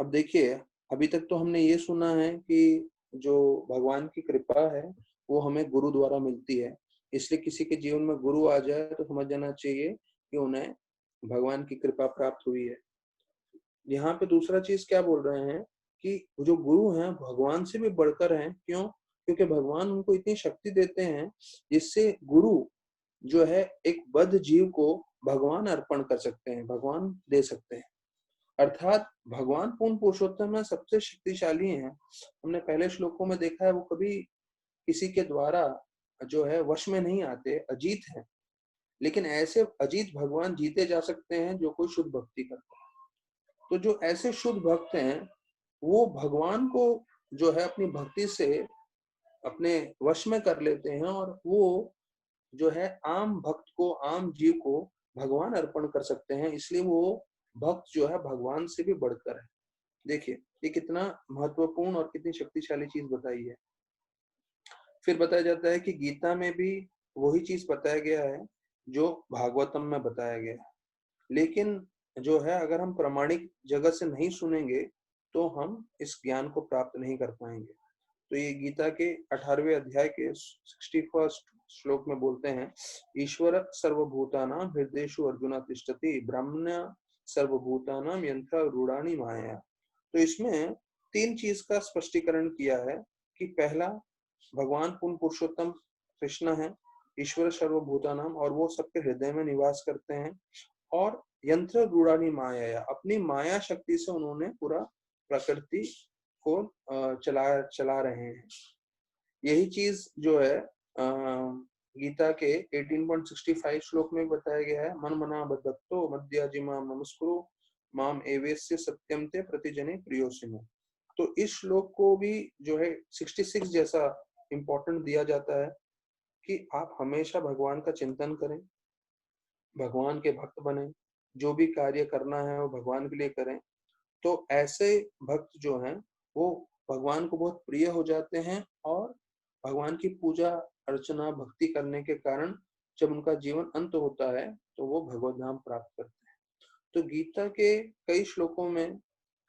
[SPEAKER 1] अब देखिए, अभी तक तो हमने ये सुना है कि जो भगवान की कृपा है वो हमें गुरु द्वारा मिलती है, इसलिए किसी के जीवन में गुरु आ जाए तो समझ जाना चाहिए कि उन्हें भगवान की कृपा प्राप्त हुई है। यहाँ पे दूसरा चीज क्या बोल रहे हैं कि जो गुरु हैं भगवान से भी बढ़कर हैं। क्यों? क्योंकि भगवान उनको इतनी शक्ति देते हैं जिससे गुरु जो है एक बद्ध जीव को भगवान अर्पण कर सकते हैं, भगवान दे सकते हैं। अर्थात भगवान पूर्ण पुरुषोत्तम में सबसे शक्तिशाली हैं। हमने पहले श्लोकों में देखा है वो कभी किसी के द्वारा जो है वश में नहीं आते, अजीत हैं। लेकिन ऐसे अजीत भगवान जीते जा सकते हैं जो कोई शुद्ध भक्ति करता है। तो जो ऐसे शुद्ध भक्त हैं वो भगवान को जो है अपनी भक्ति से अपने वश में कर लेते हैं, और वो जो है आम भक्त को, आम जीव को भगवान अर्पण कर सकते हैं। इसलिए वो भक्त जो है भगवान से भी बढ़कर है। देखिए ये कितना महत्वपूर्ण और कितनी शक्तिशाली चीज बताई है। फिर बताया जाता है कि गीता में भी वही चीज बताया गया है जो भागवतम में बताया गया है। लेकिन जो है अगर हम प्रामाणिक जगह से नहीं सुनेंगे तो हम इस ज्ञान को प्राप्त नहीं कर पाएंगे। तो ये गीता के 18वें अध्याय के 61 श्लोक में बोलते हैं, ईश्वर सर्वभूतानां हृदयेषु अर्जुन तिष्ठति ब्रह्मण्य सर्वभूतानां यंत्र रूढ़ानि माया। तो इसमें 3 चीज का स्पष्टीकरण किया है कि पहला, भगवान पूर्ण पुरुषोत्तम कृष्ण है, ईश्वर सर्वभूतानाम, और वो सबके हृदय में निवास करते हैं, और यंत्र रूढ़ानी माया, अपनी माया शक्ति से उन्होंने पूरा प्रकृति को चला रहे हैं। यही चीज जो है गीता के 18.65 श्लोक में बताया गया है, मन मना बद्धत्तो मध्याजिमा नमस्कुरु माम एवेस्य सत्यम ते प्रतिजने प्रियोसिनो। तो इस श्लोक को भी जो है 66 जैसा इंपॉर्टेंट दिया जाता है कि आप हमेशा भगवान का चिंतन करें, भगवान के भक्त बने, जो भी कार्य करना है वो भगवान के लिए करें। तो ऐसे भक्त जो हैं वो भगवान को बहुत प्रिय हो जाते हैं, और भगवान की पूजा अर्चना भक्ति करने के कारण जब उनका जीवन अंत होता है तो वो भगवत धाम प्राप्त करते हैं। तो गीता के कई श्लोकों में,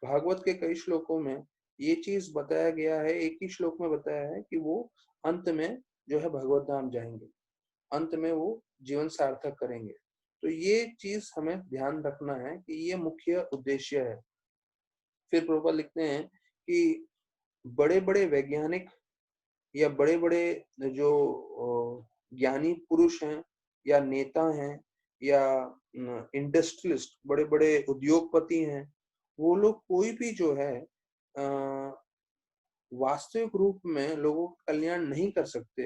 [SPEAKER 1] भागवत के कई श्लोकों में ये चीज बताया गया है, एक ही श्लोक में बताया है कि वो अंत में जो है भगवत धाम जाएंगे, अंत में वो जीवन सार्थक करेंगे। तो ये चीज हमें ध्यान रखना है कि ये मुख्य उद्देश्य है। फिर प्रभुपाद लिखते हैं कि बड़े बड़े वैज्ञानिक या बड़े बड़े जो ज्ञानी पुरुष हैं या नेता हैं या इंडस्ट्रियलिस्ट, बड़े बड़े उद्योगपति हैं, वो लोग कोई भी जो है वास्तविक रूप में लोगों का कल्याण नहीं कर सकते।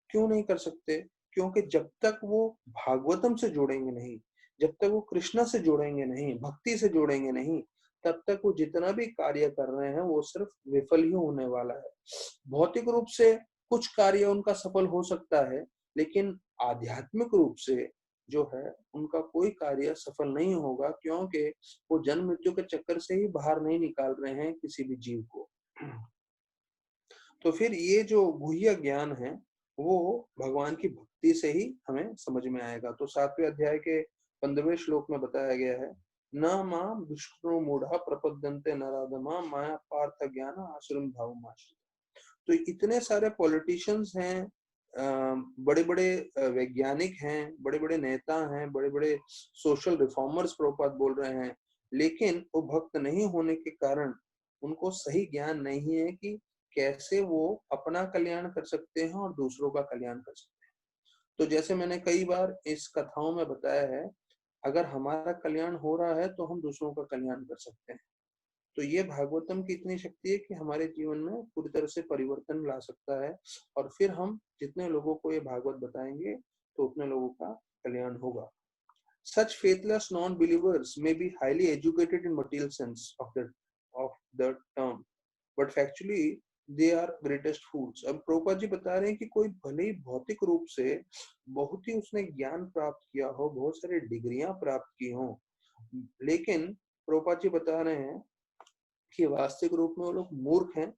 [SPEAKER 1] क्यों नहीं कर सकते? क्योंकि जब तक वो भागवतम से जोड़ेंगे नहीं, जब तक वो कृष्णा से जोड़ेंगे नहीं, भक्ति से जोड़ेंगे नहीं, तब तक वो जितना भी कार्य कर रहे हैं वो सिर्फ विफल ही होने वाला है। भौतिक रूप से कुछ कार्य उनका सफल हो सकता है, लेकिन आध्यात्मिक रूप से जो है उनका कोई कार्य सफल नहीं होगा, क्योंकि वो जन्म मृत्यु के चक्कर से ही बाहर नहीं निकाल रहे हैं किसी भी जीव को। तो फिर ये जो गुह्य ज्ञान है वो भगवान की भक्ति से ही हमें समझ में आएगा। तो 7वें अध्याय के 15वें श्लोक में बताया गया है, न माम दुष्कृतो मूढ़ा प्रपद्यन्ते नराधमा माया पार्थ ज्ञान आश्रम भावमाश्रिता। तो इतने सारे पॉलिटिशियंस हैं, बड़े बड़े वैज्ञानिक हैं, बड़े बड़े नेता हैं, बड़े बड़े सोशल रिफॉर्मर्स प्रभुपाद बोल रहे हैं, लेकिन वो भक्त नहीं होने के कारण उनको सही ज्ञान नहीं है कि कैसे वो अपना कल्याण कर सकते हैं और दूसरों का कल्याण कर सकते हैं। तो जैसे मैंने कई बार इस कथाओं में बताया है, अगर हमारा कल्याण हो रहा है तो हम दूसरों का कल्याण कर सकते हैं। तो ये भागवतम की इतनी शक्ति है कि हमारे जीवन में पूरी तरह से परिवर्तन ला सकता है, और फिर हम जितने लोगों को ये भागवत बताएंगे तो उतने लोगों का कल्याण होगा। Such faithless non-believers may be highly educated in material sense of the term, but factually they are greatest fools। अब प्रभुपाद जी बता रहे हैं कि कोई भले ही भौतिक रूप से बहुत ही उसने ज्ञान प्राप्त किया हो, बहुत सारी डिग्रियां प्राप्त की हो, लेकिन प्रभुपाद जी बता रहे हैं कि वास्तविक रूप में वो लोग मूर्ख हैं,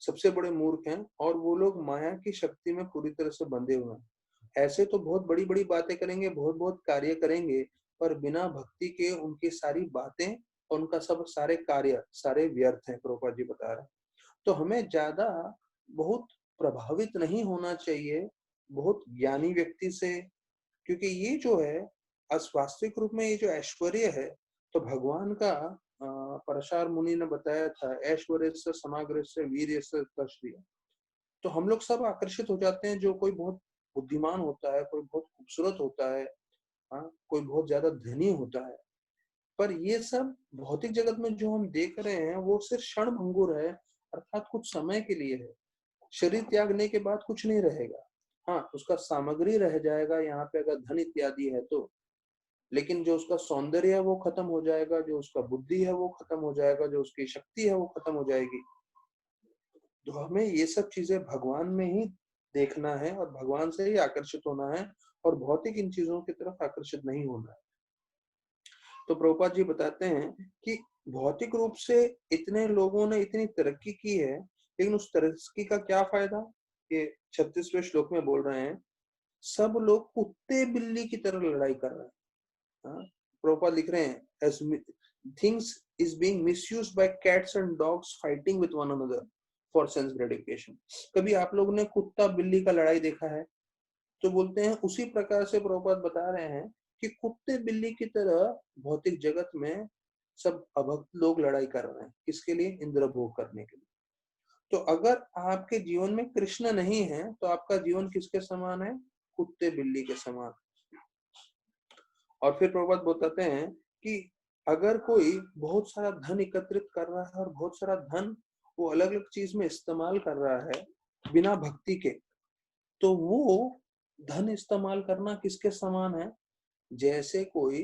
[SPEAKER 1] सबसे बड़े मूर्ख हैं, और वो लोग माया की शक्ति में पूरी तरह से बंधे हुए हैं। ऐसे तो बहुत बड़ी बड़ी बातें करेंगे, बहुत बहुत कार्य करेंगे, पर बिना भक्ति के उनकी सारी बातें और उनका सब सारे कार्य सारे व्यर्थ हैं, प्रभुपाद जी बता रहे हैं। तो हमें ज्यादा बहुत प्रभावित नहीं होना चाहिए बहुत ज्ञानी व्यक्ति से, क्योंकि ये जो है वास्तविक रूप में ये जो ऐश्वर्य है, तो भगवान का परशार मुनि ने बताया था, ऐश्वर्य से समाग्र से वीर्य से तश्रिय। तो हम लोग सब आकर्षित हो जाते हैं, जो कोई बहुत बुद्धिमान होता है, कोई बहुत खूबसूरत होता है, हाँ, कोई बहुत ज्यादा धनी होता है, पर ये सब भौतिक जगत में जो हम देख रहे हैं वो सिर्फ क्षण भंगुर है, अर्थात कुछ समय के लिए है। शरीर त्यागने के बाद कुछ नहीं रहेगा। हाँ, उसका सामग्री रह जाएगा यहाँ पे अगर धन इत्यादि है तो, लेकिन जो उसका सौंदर्य है वो खत्म हो जाएगा, जो उसका बुद्धि है वो खत्म हो जाएगा, जो उसकी शक्ति है वो खत्म हो जाएगी। तो हमें ये सब चीजें भगवान में ही देखना है और भगवान से ही आकर्षित होना है, और भौतिक इन चीजों की तरफ आकर्षित नहीं होना है। तो प्रभुपाद जी बताते हैं कि भौतिक रूप से इतने लोगों ने इतनी तरक्की की है, लेकिन उस तरक्की का क्या फायदा? ये 36वें श्लोक में बोल रहे हैं, सब लोग कुत्ते बिल्ली की तरह लड़ाई कर रहे हैं। हाँ? प्रभुपाद लिख रहे हैं, as things is being misused by cats and dogs fighting with one another। For sense gratification. कभी आप लोगों ने कुत्ता बिल्ली का लड़ाई देखा है? तो बोलते हैं उसी प्रकार से प्रभुपाद बता रहे हैं कि कुत्ते बिल्ली की तरह भौतिक जगत में सब अभक्त लोग लड़ाई कर रहे हैं। किसके लिए? इंद्र भोग करने के लिए। तो अगर आपके जीवन में कृष्ण नहीं है तो आपका जीवन किसके समान है? कुत्ते बिल्ली के समान। और फिर प्रभुपाद बताते हैं कि अगर कोई बहुत सारा धन एकत्रित कर रहा है और बहुत सारा धन वो अलग अलग चीज में इस्तेमाल कर रहा है बिना भक्ति के, तो वो धन इस्तेमाल करना किसके समान है? जैसे कोई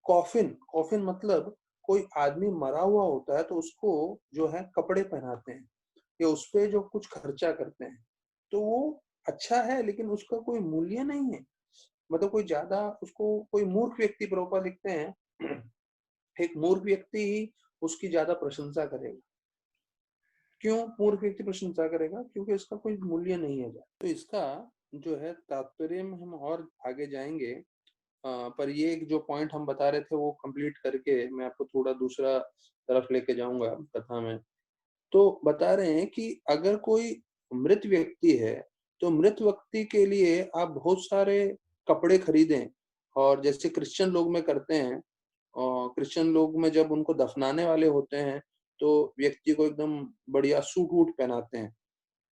[SPEAKER 1] कॉफिन, कॉफिन मतलब कोई आदमी मरा हुआ होता है तो उसको जो है कपड़े पहनाते हैं या उस पे जो कुछ खर्चा करते हैं, तो वो अच्छा है लेकिन उसका कोई मूल्य नहीं है। मतलब कोई ज्यादा उसको कोई मूर्ख व्यक्ति, प्रभुपाद लिखते हैं एक मूर्ख व्यक्ति ही उसकी ज्यादा प्रशंसा करेगा। क्यों मूर्ख व्यक्ति प्रशंसा करेगा? क्योंकि इसका कोई मूल्य नहीं है। तो इसका जो है तात्पर्य में हम और आगे जाएंगे, पर ये एक जो पॉइंट हम बता रहे थे वो कंप्लीट करके मैं आपको थोड़ा दूसरा तरफ लेके जाऊंगा कथा में। तो बता रहे हैं कि अगर कोई मृत व्यक्ति है तो मृत व्यक्ति के लिए आप बहुत सारे कपड़े खरीदें, और जैसे क्रिश्चियन लोग में करते हैं, और क्रिश्चियन लोग में जब उनको दफनाने वाले होते हैं तो व्यक्ति को एकदम बढ़िया सूट वूट पहनाते हैं,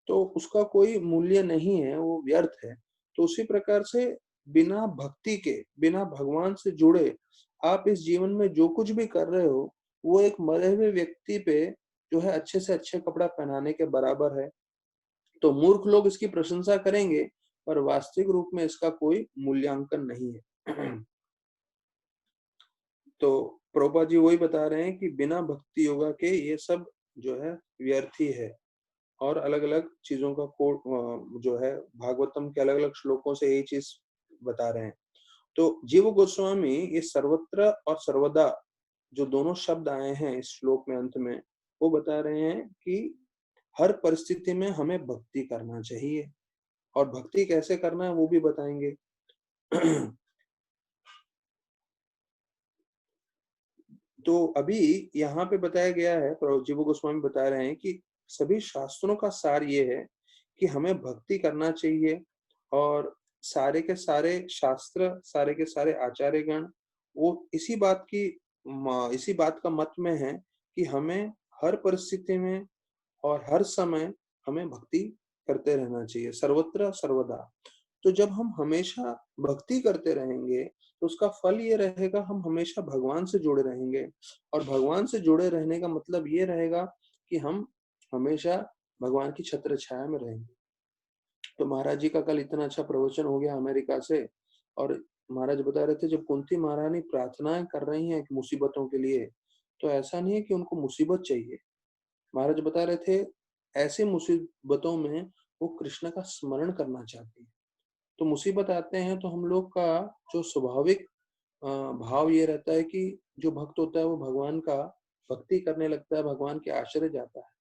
[SPEAKER 1] तो उसका कोई मूल्य नहीं है, वो व्यर्थ है। तो उसी प्रकार से बिना भक्ति के, बिना भगवान से जुड़े आप इस जीवन में जो कुछ भी कर रहे हो वो एक मरे हुए व्यक्ति पे जो है अच्छे से अच्छे कपड़ा पहनाने के बराबर है। तो मूर्ख लोग इसकी प्रशंसा करेंगे पर वास्तविक रूप में इसका कोई मूल्यांकन नहीं है। तो प्रभुपाद जी वही बता रहे हैं कि बिना भक्ति योगा के ये सब जो है व्यर्थ ही है। और अलग अलग चीजों का कोड जो है भागवतम के अलग अलग श्लोकों से यही चीज बता रहे हैं। तो जीव गोस्वामी ये सर्वत्र और सर्वदा जो दोनों शब्द आए हैं इस श्लोक में अंत में, वो बता रहे हैं कि हर परिस्थिति में हमें भक्ति करना चाहिए, और भक्ति कैसे करना है वो भी बताएंगे। तो अभी यहाँ पे बताया गया है, जीव गोस्वामी बता रहे हैं कि सभी शास्त्रों का सार ये है कि हमें भक्ति करना चाहिए, और सारे के सारे शास्त्र, सारे के सारे आचार्यगण वो इसी बात का मत में है कि हमें हर परिस्थिति में और हर समय हमें भक्ति करते रहना चाहिए, सर्वत्र सर्वदा। तो जब हम हमेशा भक्ति करते रहेंगे तो उसका फल ये रहेगा, हम हमेशा भगवान से जुड़े रहेंगे, और भगवान से जुड़े रहने का मतलब ये रहेगा कि हम हमेशा भगवान की छत्र छाया में रहेंगे। तो महाराज जी का कल इतना अच्छा प्रवचन हो गया अमेरिका से, और महाराज बता रहे थे जब कुंती महारानी प्रार्थनाएं कर रही हैं मुसीबतों के लिए, तो ऐसा नहीं है कि उनको मुसीबत चाहिए। महाराज बता रहे थे ऐसे मुसीबतों में वो कृष्ण का स्मरण करना चाहती है। तो मुसीबत आते हैं तो हम लोग का जो स्वाभाविक भाव ये रहता है कि जो भक्त होता है वो भगवान का भक्ति करने लगता है, भगवान के आश्रय जाता है।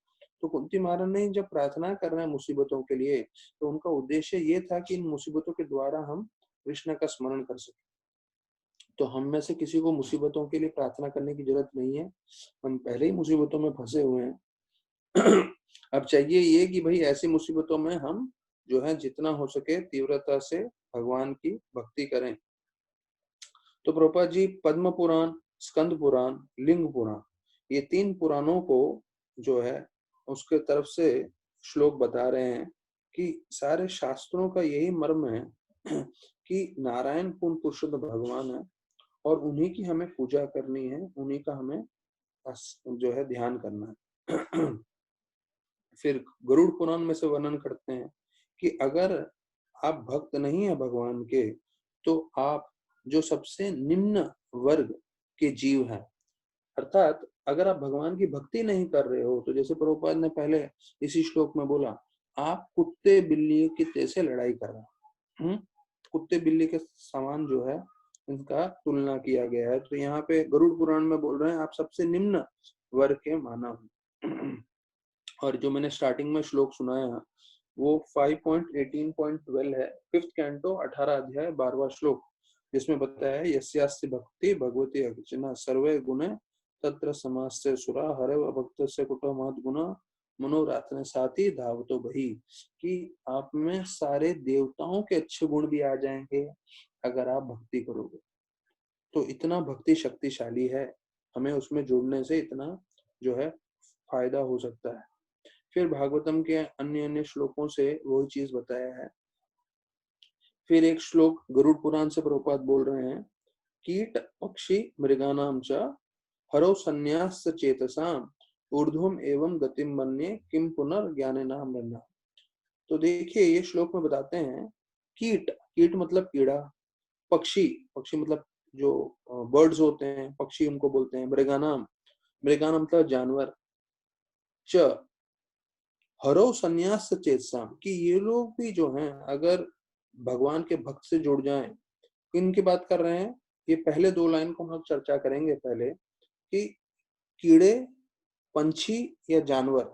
[SPEAKER 1] तो कुंती महाराज ने जब प्रार्थना कर रहे हैं मुसीबतों के लिए, तो उनका उद्देश्य ये था कि इन मुसीबतों के द्वारा हम कृष्ण का स्मरण कर सकें। तो हम में से किसी को मुसीबतों के लिए प्रार्थना करने की जरूरत नहीं है, हम पहले ही मुसीबतों में फंसे हुए हैं। अब चाहिए ये कि भाई ऐसी मुसीबतों में हम जो है जितना हो सके तीव्रता से भगवान की भक्ति करें। तो प्रभुपाद जी पद्म पुराण, स्कंद पुराण, लिंग पुराण, ये 3 पुराणों को जो है उसके तरफ से श्लोक बता रहे हैं कि सारे शास्त्रों का यही मर्म है कि नारायण पूर्ण पुरुषोत्तम भगवान है और उन्हीं की हमें पूजा करनी है, उन्हीं का हमें जो है ध्यान करना है। फिर गरुड़ पुराण में से वर्णन करते हैं कि अगर आप भक्त नहीं है भगवान के, तो आप जो सबसे निम्न वर्ग के जीव हैं, अर्थात अगर आप भगवान की भक्ति नहीं कर रहे हो, तो जैसे प्रभुपाद ने पहले इसी श्लोक में बोला, आप कुत्ते बिल्ली की जैसे लड़ाई कर रहे हैं। कुत्ते बिल्ली के समान जो है इनका तुलना किया गया है। तो यहाँ पे गरुड़ पुराण में बोल रहे हैं आप सबसे निम्न वर्ग के मानव। और जो मैंने स्टार्टिंग में श्लोक सुनाया वो 5.18.12 है, 5th कैंटो 18 अध्याय 12वां श्लोक, जिसमें बताया है यस्यास्ति भक्ति भगवती अर्चना सर्वे गुणे तत्र समास्ते सुरा हरव भक्त से कुटो महत गुना मनोरात्न साथी धावतो बही, कि आप में सारे देवताओं के अच्छे गुण भी आ जाएंगे अगर आप भक्ति करोगे। तो इतना भक्ति शक्तिशाली है, हमें उसमें जुड़ने से इतना जो है फायदा हो सकता है। फिर भागवतम के अन्य अन्य श्लोकों से वही चीज बताया है। फिर एक श्लोक गरुड़ पुराण से प्रभुपाद बोल रहे हैं, कीट पक्षी मृगानाम च हरो संन्यास चेतसाम ऊर्ध्वम एवं गतिम मन्ये किम पुनर्ज्ञाने नाम रन्ना। तो देखिए ये श्लोक में बताते हैं, कीट, कीट मतलब कीड़ा, पक्षी, पक्षी मतलब जो बर्ड्स होते हैं, पक्षी उनको बोलते हैं, मृगानाम, मृगानाम मतलब जानवर, च हरो संन्यास चेतसाम, कि ये लोग भी जो हैं अगर भगवान के भक्त से जुड़ जाएं, इनकी बात कर रहे हैं। ये पहले दो लाइन को हम लोग चर्चा करेंगे पहले, कि कीड़े, पंछी या जानवर,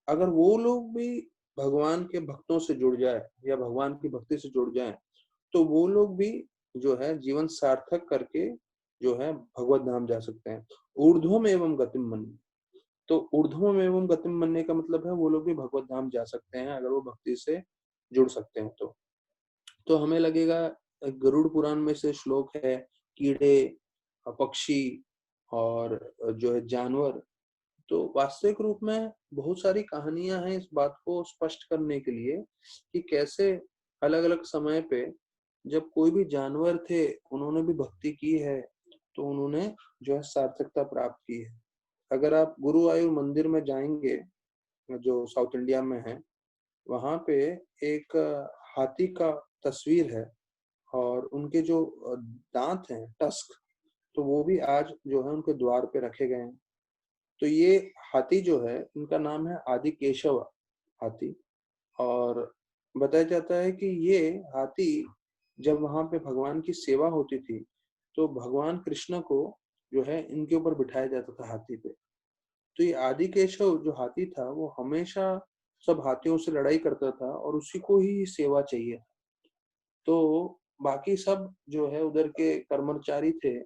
[SPEAKER 1] अगर वो लोग भी भगवान के भक्तों से जुड़ जाए या भगवान की भक्ति से जुड़ जाए, तो वो लोग भी जो है जीवन सार्थक करके जो है भगवत धाम जा सकते हैं। ऊर्ध्वम एवं गतिम मन, तो ऊर्ध्वम एवं गतिम मनने का मतलब है वो लोग भी भगवत धाम जा सकते हैं अगर वो भक्ति से जुड़ सकते हैं। तो हमें लगेगा गरुड़ पुराण में से श्लोक है, कीड़े, पक्षी और जो है जानवर। तो वास्तविक रूप में बहुत सारी कहानियां हैं इस बात को स्पष्ट करने के लिए कि कैसे अलग अलग समय पे जब कोई भी जानवर थे उन्होंने भी भक्ति की है, तो उन्होंने जो है सार्थकता प्राप्त की है। अगर आप गुरुवायूर मंदिर में जाएंगे जो साउथ इंडिया में है, वहां पे एक हाथी का तस्वीर है और उनके जो दांत हैं, टस्क, तो वो भी आज जो है उनके द्वार पे रखे गए हैं। तो ये हाथी जो है इनका नाम है आदि केशव हाथी। और बताया जाता है कि ये हाथी जब वहां पे भगवान की सेवा होती थी तो भगवान कृष्ण को जो है इनके ऊपर बिठाया जाता था हाथी पे। तो ये आदि केशव जो हाथी था वो हमेशा सब हाथियों से लड़ाई करता था और उसी को ही सेवा चाहिए। तो बाकी सब जो है उधर के कर्मचारी थे,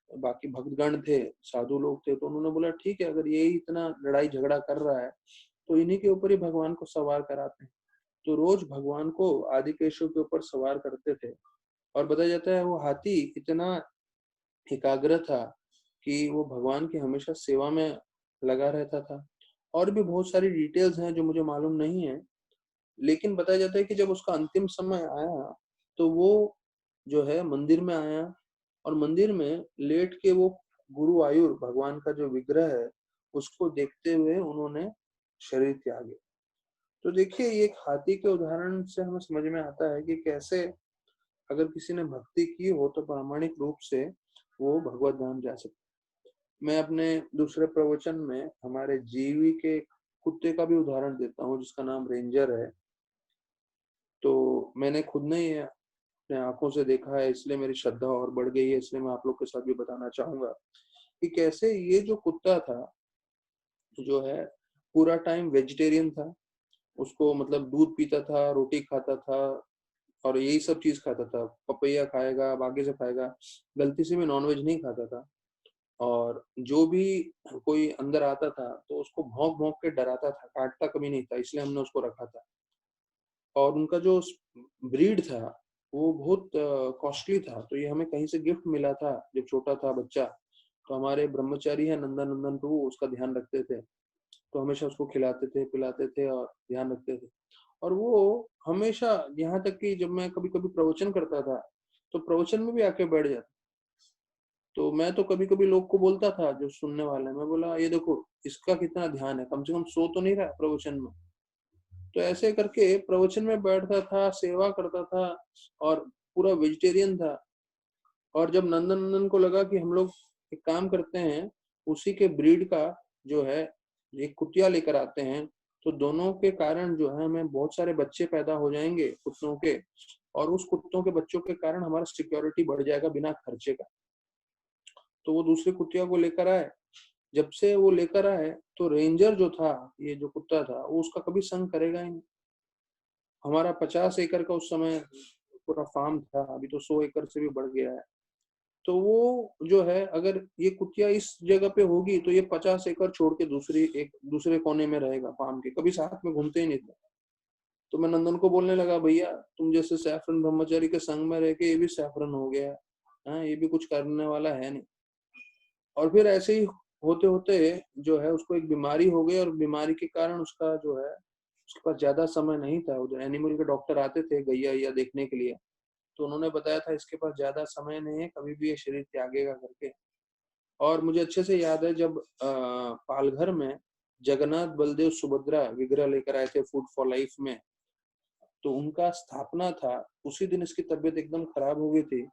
[SPEAKER 1] बाकी भक्तगण थे, साधु लोग थे, तो उन्होंने बोला ठीक है अगर ये इतना लड़ाई झगड़ा कर रहा है तो इन्हीं के ऊपर ही भगवान को सवार कराते हैं। तो रोज भगवान को आदि केशव के ऊपर सवार करते थे। और बताया जाता है वो हाथी इतना एकाग्र था कि वो भगवान की हमेशा सेवा में लगा रहता था। और भी बहुत सारी डिटेल्स हैं जो मुझे मालूम नहीं है, लेकिन बताया जाता है कि जब उसका अंतिम समय आया तो वो जो है मंदिर में आया और मंदिर में लेट के वो गुरुवायूर भगवान का जो विग्रह है उसको देखते हुए उन्होंने शरीर त्यागे। तो देखिए ये एक हाथी के उदाहरण से हमें समझ में आता है कि कैसे अगर किसी ने भक्ति की हो तो प्रामाणिक रूप से वो भगवत धाम जा सकता है। मैं अपने दूसरे प्रवचन में हमारे जीवी के कुत्ते का भी उदाहरण देता हूँ जिसका नाम रेंजर है। तो मैंने खुद ने ये अपने आंखों से देखा है, इसलिए मेरी श्रद्धा और बढ़ गई है, इसलिए मैं आप लोग के साथ भी बताना चाहूंगा कि कैसे ये जो कुत्ता था जो है पूरा टाइम वेजिटेरियन था। उसको मतलब दूध पीता था, रोटी खाता था और यही सब चीज खाता था, पपैया खाएगा, बाकी से खाएगा, गलती से भी नॉनवेज नहीं खाता था। और जो भी कोई अंदर आता था तो उसको भौंक भौंक के डराता था, काटता कभी नहीं था, इसलिए हमने उसको रखा था। और उनका जो ब्रीड था वो बहुत कॉस्टली था, तो ये हमें कहीं से गिफ्ट मिला था जब छोटा था बच्चा। तो हमारे ब्रह्मचारी है नंदन नंदन प्रभु उसका ध्यान रखते थे, तो हमेशा उसको खिलाते थे, पिलाते थे और ध्यान रखते थे। और वो हमेशा, यहाँ तक कि जब मैं कभी कभी प्रवचन करता था तो प्रवचन में भी आके बैठ जाता। तो मैं तो कभी कभी लोग को बोलता था जो सुनने वाले हैं, मैं बोला ये देखो इसका कितना ध्यान है, कम से कम सो तो नहीं रहा प्रवचन में। तो ऐसे करके प्रवचन में बैठता था, सेवा करता था और पूरा वेजिटेरियन था। और जब नंदन नंदन को लगा कि हम लोग एक काम करते हैं, उसी के ब्रीड का जो है एक कुतिया लेकर आते हैं, तो दोनों के कारण जो है हमें बहुत सारे बच्चे पैदा हो जाएंगे कुत्तों के, और उस कुत्तों के बच्चों के कारण हमारा सिक्योरिटी बढ़ जाएगा बिना खर्चे का। तो वो दूसरे कुतिया को लेकर आए। जब से वो लेकर आए तो रेंजर जो था, ये जो कुत्ता था, वो उसका कभी संग करेगा ही नहीं। हमारा 50 एकड़ का उस समय पूरा फार्म था, अभी तो 100 एकड़ से भी बढ़ गया है। तो वो जो है, अगर ये कुतिया इस जगह पे होगी तो ये 50 एकड़ छोड़ के दूसरे कोने में रहेगा फार्म के, कभी साथ में घूमते ही नहीं थे। तो मैं नंदन को बोलने लगा, भैया तुम जैसे सैफरन ब्रह्मचारी के संग में रह के ये भी सैफरन हो गया, हाँ ये भी कुछ करने वाला है नहीं। और फिर ऐसे ही होते होते जो है उसको एक बीमारी हो गई, और बीमारी के कारण उसका जो है, उसके पास ज्यादा समय नहीं था। उधर एनिमल के डॉक्टर आते थे गैया देखने के लिए, तो उन्होंने बताया था इसके पास ज्यादा समय नहीं है, कभी भी ये शरीर त्यागेगा करके। और मुझे अच्छे से याद है जब पालघर में जगन्नाथ बलदेव सुभद्रा विग्रह लेकर आए थे फूड फॉर लाइफ में, तो उनका स्थापना था, उसी दिन इसकी तबीयत एकदम खराब हो गई थी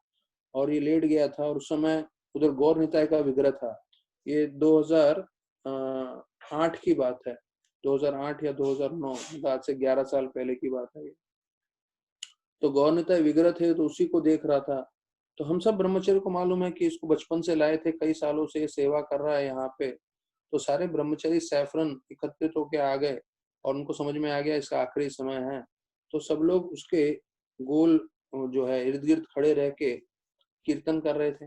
[SPEAKER 1] और ये लेट गया था। और उस समय उधर गौर निताय का विग्रह था। ये 2008 की बात है, 2008 या 2009, आज से 11 साल पहले की बात है ये। तो गौर निताय विग्रह थे, तो उसी को देख रहा था। तो हम सब ब्रह्मचर्य को मालूम है कि इसको बचपन से लाए थे, कई सालों से ये सेवा कर रहा है यहाँ पे। तो सारे ब्रह्मचारी सैफरन एकत्रित होके आ गए और उनको समझ में आ गया इसका आखिरी समय है। तो सब लोग उसके गोल जो है इर्द गिर्द खड़े रह के कीर्तन कर रहे थे।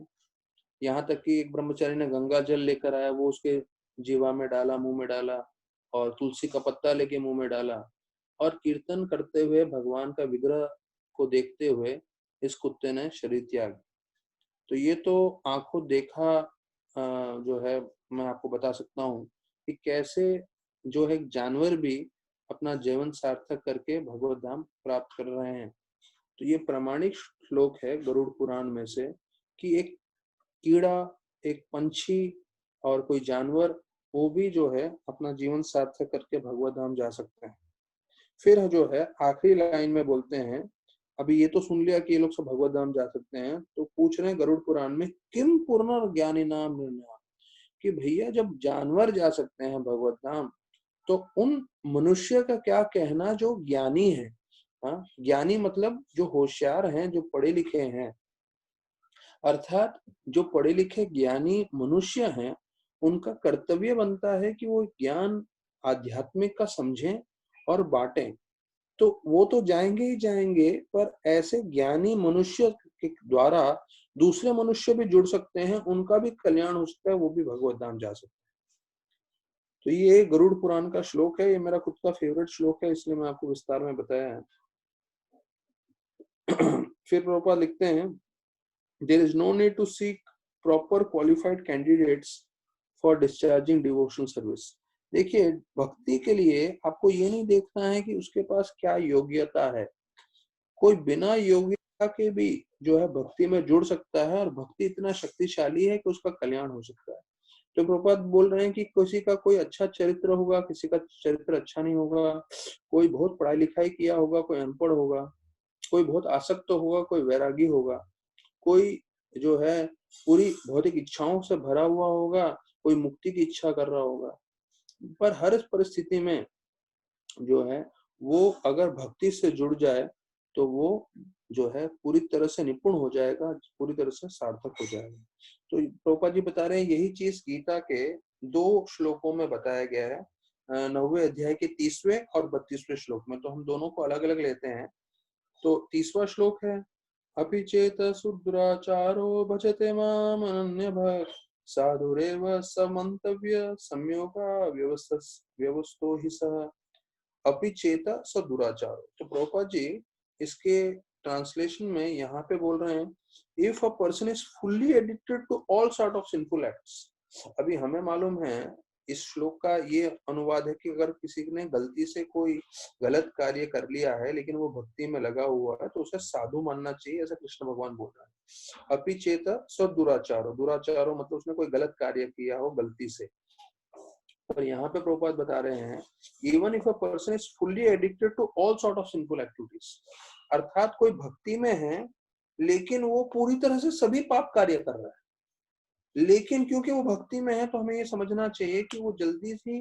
[SPEAKER 1] यहाँ तक कि एक ब्रह्मचारी ने गंगा जल लेकर आया, वो उसके जीवा में डाला, मुंह में डाला, और तुलसी का पत्ता लेके मुंह में डाला, और कीर्तन करते हुए भगवान का विग्रह को देखते हुए इस कुत्ते ने शरीर त्याग। तो ये तो आंखों देखा जो है, मैं आपको बता सकता हूँ कि कैसे जो है जानवर भी अपना जीवन सार्थक करके भगवत धाम प्राप्त कर रहे हैं। तो ये प्रामाणिक श्लोक है गरुड़ पुराण में से कि एक कीड़ा, एक पंछी और कोई जानवर, वो भी जो है अपना जीवन सार्थक करके भगवत धाम जा सकते हैं। फिर जो है आखिरी लाइन में बोलते हैं, अभी ये तो सुन लिया कि ये लोग सब भगवत धाम जा सकते हैं, तो पूछ रहे हैं गरुड़ पुराण में किम पूर्ण ज्ञानी नाम निर्णय, कि भैया जब जानवर जा सकते हैं भगवत धाम, तो उन मनुष्य का क्या कहना जो ज्ञानी है। हाँ, ज्ञानी मतलब जो होशियार हैं, जो पढ़े लिखे हैं, अर्थात जो पढ़े लिखे ज्ञानी मनुष्य हैं, उनका कर्तव्य बनता है कि वो ज्ञान आध्यात्मिक का समझें और बांटें। तो वो तो जाएंगे ही जाएंगे, पर ऐसे ज्ञानी मनुष्य के द्वारा दूसरे मनुष्य भी जुड़ सकते हैं, उनका भी कल्याण हो सकता है, वो भी भगवत धाम जा सकते हैं। तो ये गरुड़ पुराण का श्लोक है, ये मेरा खुद का फेवरेट श्लोक है, इसलिए मैं आपको विस्तार में बताया है। फिर प्रभुपाद लिखते हैं, there is no need to seek proper qualified candidates for discharging devotional service। देखिए, भक्ति के लिए आपको ये नहीं देखना है कि उसके पास क्या योग्यता है। कोई बिना योग्यता के भी जो है भक्ति में जुड़ सकता है, और भक्ति इतना शक्तिशाली है कि उसका कल्याण हो सकता है। तो प्रभुपाद बोल रहे हैं कि किसी का कोई अच्छा चरित्र होगा, किसी का चरित्र अच्छा नहीं होगा, कोई बहुत पढ़ाई लिखाई किया होगा, कोई अनपढ़ होगा, कोई बहुत आसक्त होगा, कोई वैरागी होगा, कोई जो है पूरी भौतिक इच्छाओं से भरा हुआ होगा, कोई मुक्ति की इच्छा कर रहा होगा। पर हर परिस्थिति में जो है वो अगर भक्ति से जुड़ जाए तो वो जो है पूरी तरह से निपुण हो जाएगा, पूरी तरह से सार्थक हो जाएगा। तो प्रभुपाद जी बता रहे हैं यही चीज गीता के 2 श्लोकों में बताया गया है, 9वें अध्याय के 30वें और 32वें श्लोक में। तो हम दोनों को अलग अलग लेते हैं। तो 30वां श्लोक है, अपि चेत शुद्राचारो भजते माम अनन्य भक्त साधुरेव समन्तव्य संयोगा व्यवस्थो हि सः। अपि चेत स दुराचारो। तो प्रभुपाद जी इसके ट्रांसलेशन में यहाँ पे बोल रहे हैं, if a person is fully addicted to all sort of sinful acts. अभी हमें मालूम है इस श्लोक का ये अनुवाद है कि अगर किसी ने गलती से कोई गलत कार्य कर लिया है लेकिन वो भक्ति में लगा हुआ है, तो उसे साधु मानना चाहिए, ऐसा कृष्ण भगवान बोल रहे हैं। अपि चेत स दुराचारो, दुराचारो मतलब उसने कोई गलत कार्य किया हो गलती से। और यहाँ पे प्रभुपाद बता रहे हैं, even if a person is fully addicted to all sort of sinful activities, अर्थात कोई भक्ति में है लेकिन वो पूरी तरह से सभी पाप कार्य कर रहा है, लेकिन क्योंकि वो भक्ति में है तो हमें ये समझना चाहिए कि वो जल्दी से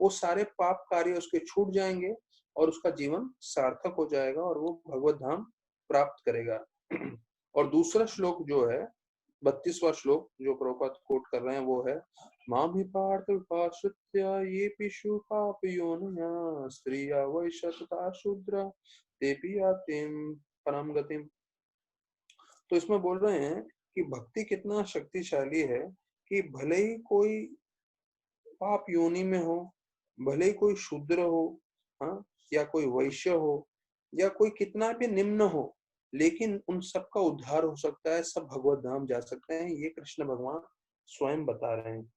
[SPEAKER 1] वो सारे पाप कार्य उसके छूट जाएंगे और उसका जीवन सार्थक हो जाएगा और वो भगवत धाम प्राप्त करेगा। और दूसरा श्लोक जो है 32वां श्लोक जो प्रभुपाद कोट कर रहे हैं वो है, मां भी पार्थ विपाश्रित्य ये पिशु पाप योनिया स्त्रिया वैश्य तथा शूद्र तेपि यातिम परम गतिम। तो इसमें बोल रहे हैं कि भक्ति कितना शक्तिशाली है कि भले ही कोई पाप योनि में हो, भले ही कोई शूद्र हो, हाँ, या कोई वैश्य हो, या कोई कितना भी निम्न हो, लेकिन उन सबका उद्धार हो सकता है, सब भगवत धाम जा सकते हैं। ये कृष्ण भगवान स्वयं बता रहे हैं।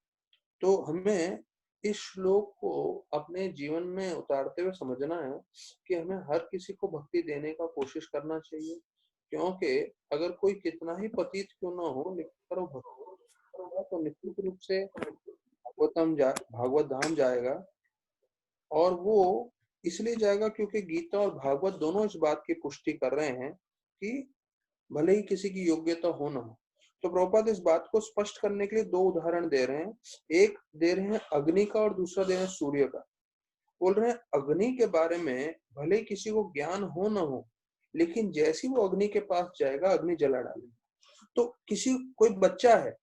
[SPEAKER 1] तो हमें इस श्लोक को अपने जीवन में उतारते हुए समझना है कि हमें हर किसी को भक्ति देने का कोशिश करना चाहिए, क्योंकि अगर कोई कितना ही पतित क्यों ना हो, लेकिन अगर वो भक्ति होगा तो निश्चित रूप से भागवत धाम जाएगा। और वो इसलिए जाएगा क्योंकि गीता और भागवत दोनों इस बात की पुष्टि कर रहे हैं कि भले ही किसी की योग्यता हो ना हो। तो प्रभुपाद इस बात को स्पष्ट करने के लिए दो उदाहरण दे रहे हैं। एक दे रहे हैं अग्नि का और दूसरा दे रहे हैं सूर्य का। बोल रहे हैं अग्नि के बारे में भले ही किसी को ज्ञान हो ना हो, लेकिन जैसे ही वो अग्नि के पास जाएगा अग्नि जला डालेगा। तो कोई बच्चा है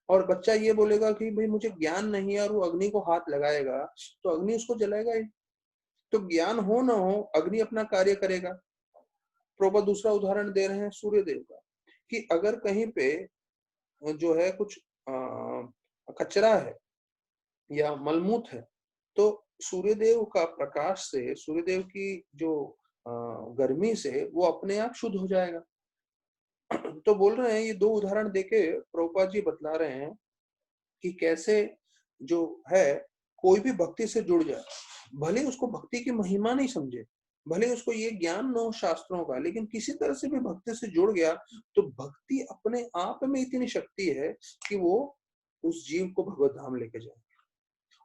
[SPEAKER 1] और बच्चा ये बोलेगा कि भाई मुझे ज्ञान नहीं है, और वो अग्नि को हाथ लगाएगा तो अग्नि उसको जलाएगा ही। तो ज्ञान हो ना हो, अग्नि अपना कार्य करेगा। प्रभुपाद दूसरा उदाहरण दे रहे हैं सूर्य देव का, कि अगर कहीं पे जो है कुछ कचरा है या मलमूत है, तो सूर्यदेव का प्रकाश से, सूर्यदेव की जो गर्मी से वो अपने आप शुद्ध हो जाएगा। तो बोल रहे हैं ये दो उदाहरण देके प्रभुपाद जी बतला रहे हैं कि कैसे जो है कोई भी भक्ति से जुड़ जाए, भले उसको भक्ति की महिमा नहीं समझे, भले उसको ये ज्ञान न हो शास्त्रों का, लेकिन किसी तरह से भी भक्ति से जुड़ गया तो भक्ति अपने आप में इतनी शक्ति है कि वो उस जीव को भगवत धाम लेके जाए।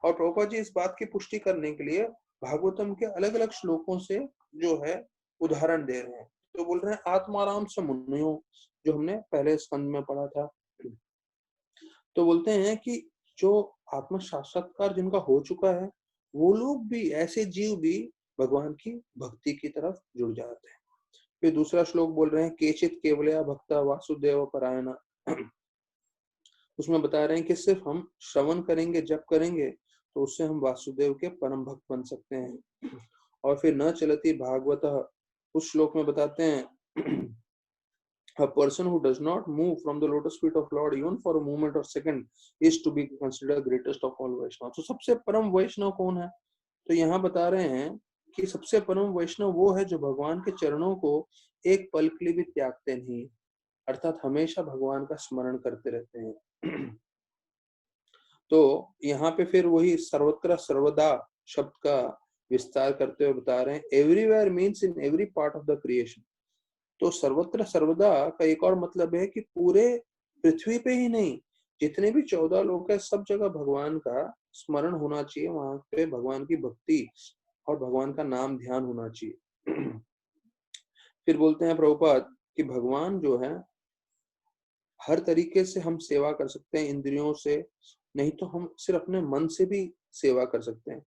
[SPEAKER 1] और प्रभुपाद जी इस बात की पुष्टि करने के लिए भागवतम के अलग अलग श्लोकों से जो है उदाहरण दे रहे हैं। तो बोल रहे हैं आत्माराम से मुनियों, जो हमने पहले स्कंद में पढ़ा था। तो बोलते हैं कि जो आत्म साक्षात्कार जिनका हो चुका है, वो लोग भी, ऐसे जीव भी भगवान की भक्ति की तरफ जुड़ जाते हैं। फिर दूसरा श्लोक बोल रहे हैं केचित केवलया भक्ता वासुदेव परायणा। उसमें बता रहे हैं कि सिर्फ हम श्रवण करेंगे, जप करेंगे, तो उससे हम वासुदेव के परम भक्त बन सकते हैं। और फिर न चलती भागवत, उस श्लोक में बताते हैं a person who does not move from the lotus feet of Lord even for a moment or second is to be considered greatest of all Vaishnavas। तो सबसे परम वैष्णव कौन है? तो यहाँ बता रहे हैं कि सबसे परम वैष्णव वो है जो भगवान के चरणों को एक पल के लिए भी त्यागते नहीं, अर्थात हमेशा भगवान का स्मरण करते रहते हैं। तो यहाँ पे फिर वही सर्वत्र सर्वदा शब्द का विस्तार करते हुए बता रहे हैं everywhere means in every part of the creation. तो सर्वत्र सर्वदा का एक और मतलब है कि पूरे पृथ्वी पे ही नहीं, जितने भी 14 लोग हैं, सब जगह भगवान का स्मरण होना चाहिए, वहां पे भगवान की भक्ति और भगवान का नाम ध्यान होना चाहिए। फिर बोलते हैं प्रभुपाद कि भगवान जो है हर तरीके से हम सेवा कर सकते हैं, इंद्रियों से नहीं तो हम सिर्फ अपने मन से भी सेवा कर सकते हैं।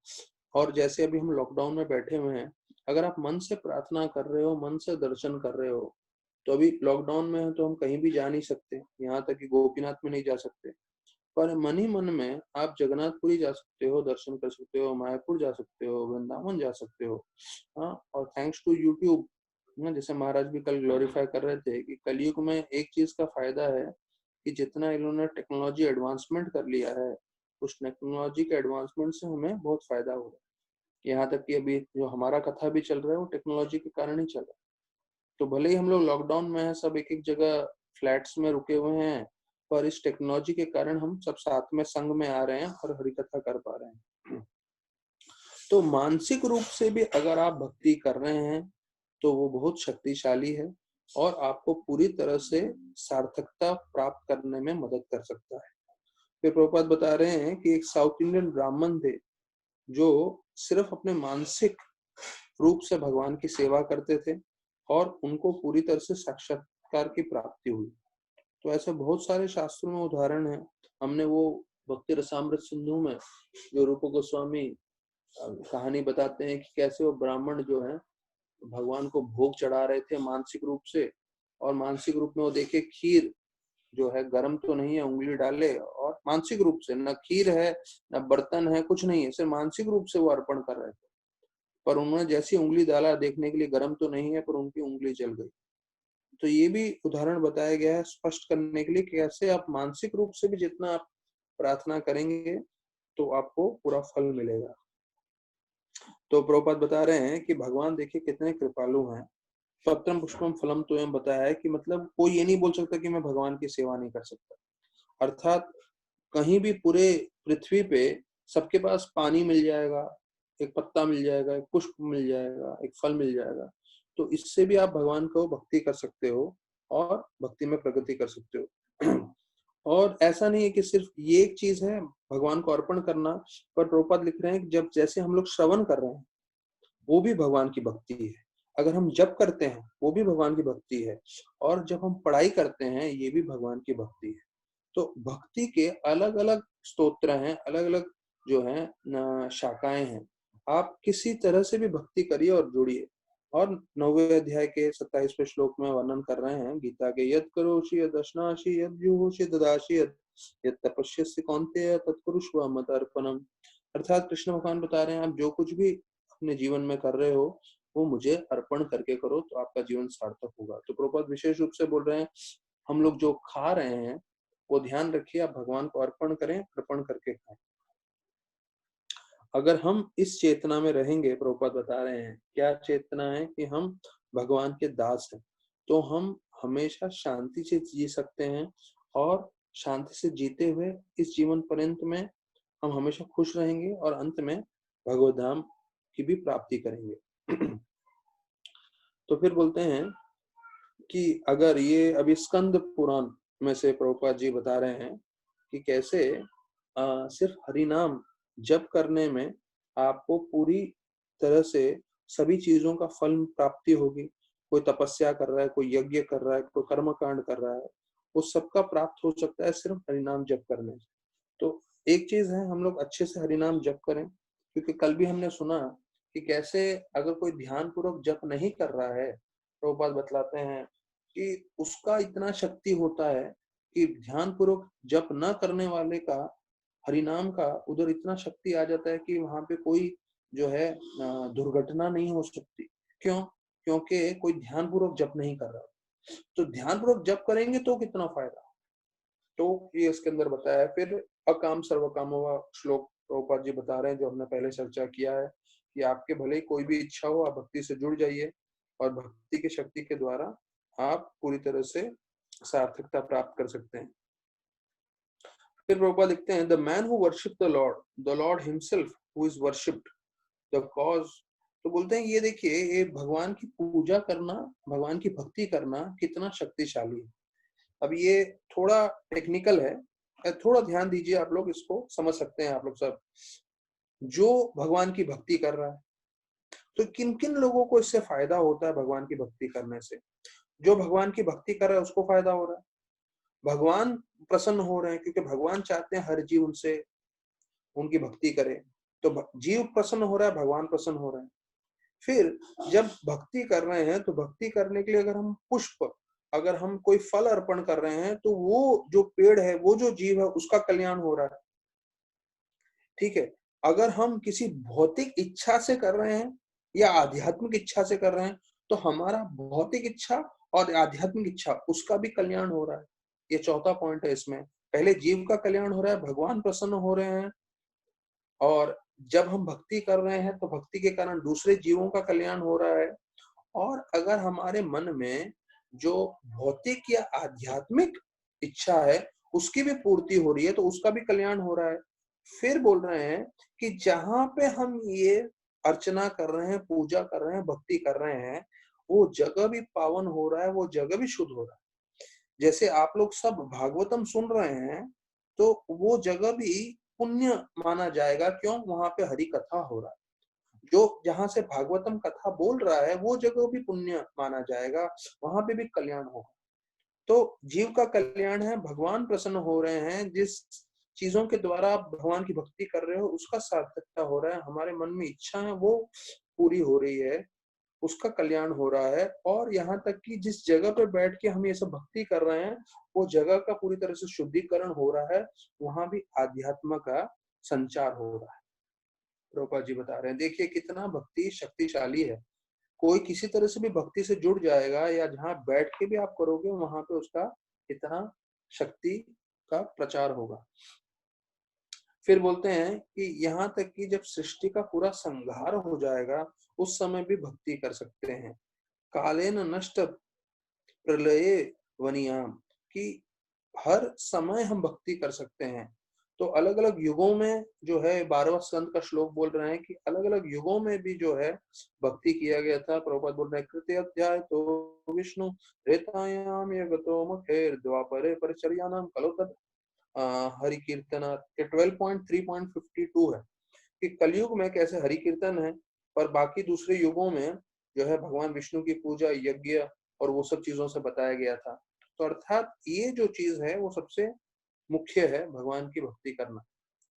[SPEAKER 1] और जैसे अभी हम लॉकडाउन में बैठे हुए हैं, अगर आप मन से प्रार्थना कर रहे हो, मन से दर्शन कर रहे हो, तो अभी लॉकडाउन में है तो हम कहीं भी जा नहीं सकते, यहाँ तक कि गोपीनाथ में नहीं जा सकते, पर मन ही मन में आप जगन्नाथपुरी जा सकते हो, दर्शन कर सकते हो, मायापुर जा सकते हो, वृंदावन जा सकते हो। हाँ, और थैंक्स टू यूट्यूब, जैसे महाराज भी कल ग्लोरीफाई कर रहे थे कि कलयुग में एक चीज का फायदा है कि जितना इन्होंने टेक्नोलॉजी एडवांसमेंट कर लिया है, उस टेक्नोलॉजी के एडवांसमेंट से हमें बहुत फायदा हो रहा है। यहाँ तक कि अभी जो हमारा कथा भी चल रहा है वो टेक्नोलॉजी के कारण ही चल रहा है। तो भले ही हम लोग लॉकडाउन में है, सब एक एक जगह फ्लैट्स में रुके हुए हैं, पर इस टेक्नोलॉजी के कारण हम सब साथ में संग में आ रहे हैं और हरि कथा कर पा रहे हैं। तो मानसिक रूप से भी अगर आप भक्ति कर रहे हैं तो वो बहुत शक्तिशाली है और आपको पूरी तरह से सार्थकता प्राप्त करने में मदद कर सकता है। फिर प्रभुपाद बता रहे हैं कि एक साउथ इंडियन ब्राह्मण थे जो सिर्फ अपने मानसिक रूप से भगवान की सेवा करते थे और उनको पूरी तरह से साक्षात्कार की प्राप्ति हुई। तो ऐसे बहुत सारे शास्त्रों में उदाहरण है। हमने वो भक्ति रसामृत सिंधु में जो रूप गोस्वामी कहानी बताते हैं कि कैसे वो ब्राह्मण जो है भगवान को भोग चढ़ा रहे थे मानसिक रूप से, और मानसिक रूप में वो देखे खीर जो है गर्म तो नहीं है, उंगली डाले, और मानसिक रूप से न खीर है न बर्तन है, कुछ नहीं है, सिर्फ मानसिक रूप से वो अर्पण कर रहे थे। पर उन्होंने जैसी उंगली डाला देखने के लिए गर्म तो नहीं है, पर उनकी उंगली जल गई। तो ये भी उदाहरण बताया गया है स्पष्ट करने के लिए कि कैसे आप मानसिक रूप से भी जितना आप प्रार्थना करेंगे तो आपको पूरा फल मिलेगा। तो प्रभुपाद बता रहे हैं कि भगवान देखिए कितने कृपालु हैं। पत्रम पुष्पम फलम तोयम बताया है कि मतलब कोई ये नहीं बोल सकता कि मैं भगवान की सेवा नहीं कर सकता। अर्थात कहीं भी पूरे पृथ्वी पे सबके पास पानी मिल जाएगा, एक पत्ता मिल जाएगा, एक पुष्प मिल जाएगा, एक फल मिल जाएगा। तो इससे भी आप भगवान को भक्ति कर सकते हो और भक्ति में प्रगति कर सकते हो। और ऐसा नहीं है कि सिर्फ ये एक चीज है भगवान को अर्पण करना, पर प्रभुपाद लिख रहे हैं कि जब जैसे हम लोग श्रवण कर रहे हैं वो भी भगवान की भक्ति है। अगर हम जप करते हैं वो भी भगवान की भक्ति है, और जब हम पढ़ाई करते हैं ये भी भगवान की भक्ति है। तो भक्ति के अलग अलग स्तोत्र हैं, अलग अलग जो है शाखाएं हैं। आप किसी तरह से भी भक्ति करिए और जुड़िए। और 9वें अध्याय के 27वें श्लोक में वर्णन कर रहे हैं गीता के, यद करोषि यद अश्नासि यद जुहोषि ददासि यद तपस्यसि कौन्तेय तत्कुरुष्व मदर्पणम। अर्थात कृष्ण भगवान बता रहे हैं आप जो कुछ भी अपने जीवन में कर रहे हो वो मुझे अर्पण करके करो तो आपका जीवन सार्थक होगा। तो प्रभुपाद विशेष रूप से बोल रहे हैं हम लोग जो खा रहे हैं वो ध्यान रखिए, आप भगवान को अर्पण करें, अर्पण करके खाएं। अगर हम इस चेतना में रहेंगे, प्रभुपाद बता रहे हैं क्या चेतना है कि हम भगवान के दास हैं, तो हम हमेशा शांति से जी सकते हैं और शांति से जीते हुए इस जीवन पर्यंत में हम हमेशा खुश रहेंगे और अंत में भगवत धाम की भी प्राप्ति करेंगे। तो फिर बोलते हैं कि अगर ये अभी स्कंद पुराण में से प्रभुपाद जी बता रहे हैं कि कैसे सिर्फ हरि नाम जप करने में आपको पूरी तरह से सभी चीजों का फल प्राप्ति होगी। कोई तपस्या कर रहा है, कोई यज्ञ कर रहा है, कोई कर्म कांड कर रहा है, वो सबका प्राप्त हो सकता है सिर्फ हरि नाम जप करने से। तो एक चीज है हम लोग अच्छे से हरि नाम जप करें, क्योंकि कल भी हमने सुना कि कैसे अगर कोई ध्यान पूर्वक जप नहीं कर रहा है, प्रभुपाद बतलाते हैं कि उसका इतना शक्ति होता है कि ध्यान पूर्वक जप न करने वाले का हरिनाम का उधर इतना शक्ति आ जाता है कि वहां पे कोई जो है दुर्घटना नहीं हो सकती। क्यों? क्योंकि कोई ध्यान पूर्वक जप नहीं कर रहा। तो ध्यान पूर्वक जप करेंगे तो कितना फायदा। तो ये इसके अंदर बताया है। फिर अकाम सर्व कामो वा श्लोक प्रभुपाद जी बता रहे हैं जो हमने पहले चर्चा किया है कि आपके भले ही कोई भी इच्छा हो आप भक्ति से जुड़ जाइए और भक्ति की शक्ति के द्वारा आप पूरी तरह से सार्थकता प्राप्त कर सकते हैं। फिर प्रभुपाद लिखते हैं the man who worship the Lord himself who is worshipped the cause. तो बोलते हैं ये देखिए ये भगवान की पूजा करना, भगवान की भक्ति करना कितना शक्तिशाली है। अब ये थोड़ा टेक्निकल है, थोड़ा ध्यान दीजिए, आप लोग इसको समझ सकते हैं। आप लोग सब जो भगवान की भक्ति कर रहा है तो किन किन लोगों को इससे फायदा होता है भगवान की भक्ति करने से। जो भगवान की भक्ति कर रहा है उसको फायदा हो रहा है, भगवान प्रसन्न हो रहे हैं क्योंकि भगवान चाहते हैं हर जीव उनसे उनकी भक्ति करे। तो जीव प्रसन्न हो रहा है, भगवान प्रसन्न हो रहे हैं। फिर जब भक्ति कर रहे हैं तो भक्ति करने के लिए अगर हम पुष्प, अगर हम कोई फल अर्पण कर रहे हैं तो वो जो पेड़ है, वो जो जीव है उसका कल्याण हो रहा है। ठीक है, अगर हम किसी भौतिक इच्छा से कर रहे हैं या आध्यात्मिक इच्छा से कर रहे हैं तो हमारा भौतिक इच्छा और आध्यात्मिक इच्छा उसका भी कल्याण हो रहा है। ये चौथा पॉइंट है इसमें। पहले जीव का कल्याण हो रहा है, भगवान प्रसन्न हो रहे हैं, और जब हम भक्ति कर रहे हैं तो भक्ति के कारण दूसरे जीवों का कल्याण हो रहा है। और अगर हमारे मन में जो भौतिक या आध्यात्मिक इच्छा है उसकी भी पूर्ति हो रही है तो उसका भी कल्याण हो रहा है। फिर बोल रहे हैं कि जहां पे हम ये अर्चना कर रहे हैं, पूजा कर रहे हैं, भक्ति कर रहे हैं, वो जगह भी पावन हो रहा है, वो जगह भी शुद्ध हो रहा है। जैसे आप लोग सब भागवतम सुन रहे हैं तो वो जगह भी पुण्य माना जाएगा। क्यों? वहां पे हरि कथा हो रहा है। जो जहां से भागवतम कथा बोल रहा है वो जगह भी पुण्य माना जाएगा, वहां पे भी कल्याण होगा। तो जीव का कल्याण है, भगवान प्रसन्न हो रहे हैं, जिस चीजों के द्वारा आप भगवान की भक्ति कर रहे हो उसका सार्थकता हो रहा है, हमारे मन में इच्छा है वो पूरी हो रही है, उसका कल्याण हो रहा है। और यहाँ तक कि जिस जगह पे बैठ के हम ये सब भक्ति कर रहे हैं वो जगह का पूरी तरह से शुद्धिकरण हो रहा है, वहां भी आध्यात्म का संचार हो रहा है। प्रभुपाद जी बता रहे हैं देखिए कितना भक्ति शक्तिशाली है। कोई किसी तरह से भी भक्ति से जुड़ जाएगा या जहाँ बैठ के भी आप करोगे वहां पे उसका इतना शक्ति का प्रचार होगा। फिर बोलते हैं कि यहाँ तक कि जब सृष्टि का पूरा संहार हो जाएगा उस समय भी भक्ति कर सकते हैं। कालेन नष्ट प्रलये वनियाम, कि हर समय हम भक्ति कर सकते हैं। तो अलग अलग युगों में जो है 12वां स्कंद का श्लोक बोल रहे हैं कि अलग अलग युगों में भी जो है भक्ति किया गया था। प्रभुपाद बोल रहे हैं कृत्य अध्याय तो विष्णु रेतायाम यगतो मुखेर द्वापरे परिचर्यानाम कलो तद हरि कीर्तन के 12.3.52 है कि कलयुग में कैसे हरि कीर्तन है, पर बाकी दूसरे युगों में जो है भगवान विष्णु की पूजा, यज्ञ और वो सब चीजों से बताया गया था। तो अर्थात ये जो चीज है वो सबसे मुख्य है, भगवान की भक्ति करना।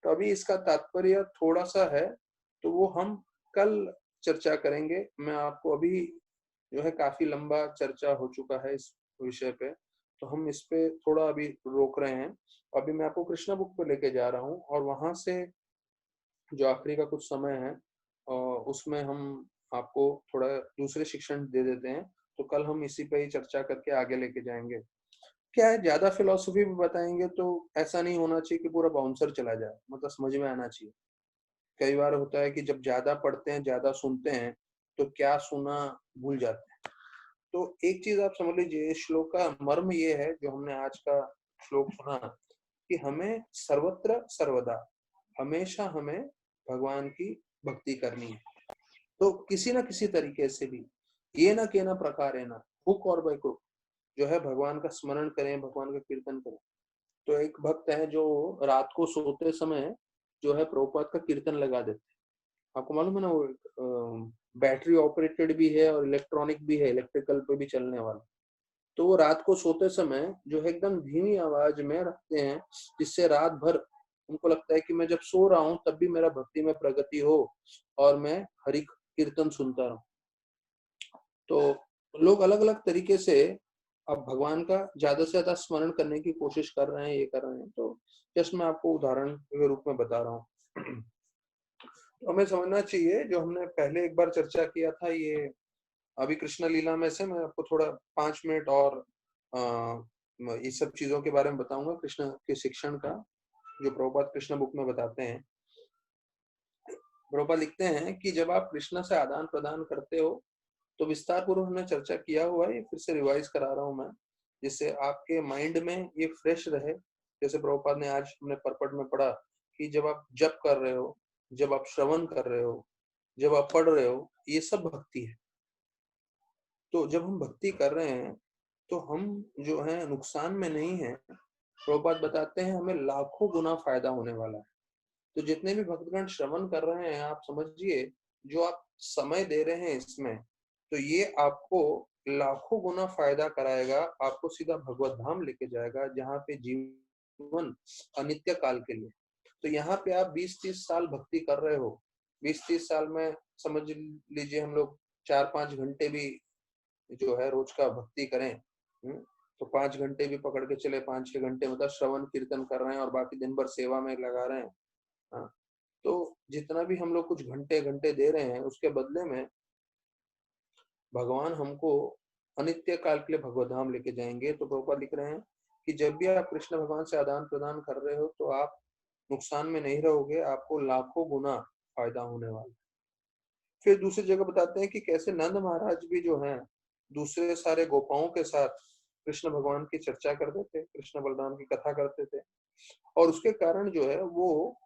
[SPEAKER 1] तो अभी इसका तात्पर्य थोड़ा सा है, तो वो हम कल चर्चा करेंगे। मैं आपको अभी जो है काफी लंबा चर्चा हो चुका है इस विषय पे, तो हम इस पे थोड़ा अभी रोक रहे हैं। अभी मैं आपको कृष्णा बुक पे लेके जा रहा हूँ और वहां से जो आखिरी का कुछ समय है उसमें हम आपको थोड़ा दूसरे शिक्षण दे देते हैं। तो कल हम इसी पे ही चर्चा करके आगे लेके जाएंगे। क्या है, ज्यादा फिलोसफी भी बताएंगे तो ऐसा नहीं होना चाहिए कि पूरा बाउंसर चला जाए, मतलब समझ में आना चाहिए। कई बार होता है कि जब ज्यादा पढ़ते हैं, ज्यादा सुनते हैं, तो क्या सुना भूल जाते हैं। तो एक चीज आप समझ लीजिए, इस श्लोक का मर्म ये है जो हमने आज का श्लोक सुना, कि हमें सर्वत्र सर्वदा हमेशा हमें भगवान की भक्ति करनी है। तो किसी ना किसी तरीके से भी ये ना के ना प्रकार है ना हुक और बैकुक जो है भगवान का स्मरण करें, भगवान का कीर्तन करें। तो एक भक्त है जो रात को सोते समय जो है प्रभुपाद का कीर्तन लगा देते हैं। आपको मालूम है ना, वो बैटरी ऑपरेटेड भी है और इलेक्ट्रॉनिक भी है, इलेक्ट्रिकल पे भी चलने वाला। तो वो रात को सोते समय जो है एकदम धीमी आवाज में रखते हैं, जिससे रात भर उनको लगता है कि मैं जब सो रहा हूँ तब भी मेरा भक्ति में प्रगति हो और मैं हरि कीर्तन सुनता रहूं। तो लोग अलग अलग तरीके से अब भगवान का ज्यादा से ज्यादा स्मरण करने की कोशिश कर रहे हैं, ये कर रहे हैं। तो जस्ट मैं आपको उदाहरण के रूप में बता रहा हूँ। तो हमें समझना चाहिए, जो हमने पहले एक बार चर्चा किया था, ये अभी कृष्ण लीला में से मैं आपको थोड़ा 5 मिनट और इस सब चीजों के बारे में बताऊंगा, कृष्ण के शिक्षण का, जो प्रभुपाद कृष्ण बुक में बताते हैं। प्रभुपाद लिखते हैं कि जब आप कृष्ण से आदान प्रदान करते हो, तो विस्तार पूर्वक हमने चर्चा किया हुआ है, फिर से रिवाइज करा रहा हूं मैं, जिससे आपके माइंड में ये फ्रेश रहे। जैसे प्रभुपाद ने आज हमने परपट में पढ़ा कि जब आप जप कर रहे हो, जब आप श्रवण कर रहे हो, जब आप पढ़ रहे हो, ये सब भक्ति है। तो जब हम भक्ति कर रहे हैं तो हम जो है नुकसान में नहीं है। प्रभुपाद बताते हैं हमें लाखों गुना फायदा होने वाला है। तो जितने भी भक्तगण श्रवण कर रहे हैं, आप समझिए जो आप समय दे रहे हैं इसमें, तो ये आपको लाखों गुना फायदा कराएगा, आपको सीधा भगवत धाम लेके जाएगा, जहाँ पे जीवन अनित्य काल के लिए। तो यहाँ पे आप 20-30 साल भक्ति कर रहे हो, 20-30 साल में समझ लीजिए हम लोग 4-5 घंटे भी जो है रोज का भक्ति करें, तो 5 घंटे भी पकड़ के चले, 5-6 घंटे मतलब श्रवण कीर्तन कर रहे हैं और बाकी दिन भर सेवा में लगा रहे हैं। हाँ, तो जितना भी हम लोग कुछ घंटे घंटे दे रहे हैं, उसके बदले में भगवान हमको अनित्य काल के लिए भगवत धाम लेके जाएंगे। तो प्रभुपाद लिख रहे हैं कि जब भी आप कृष्ण भगवान से आदान प्रदान कर रहे हो, तो आप नुकसान में नहीं रहोगे, आपको लाखों गुना फायदा होने वाला है। फिर दूसरी जगह बताते हैं कि कैसे नंद महाराज भी जो हैं दूसरे सारे गोपाओं के साथ कृष्ण भगवान की चर्चा करते थे, कृष्ण बलराम की कथा करते थे, और उसके कारण जो है वो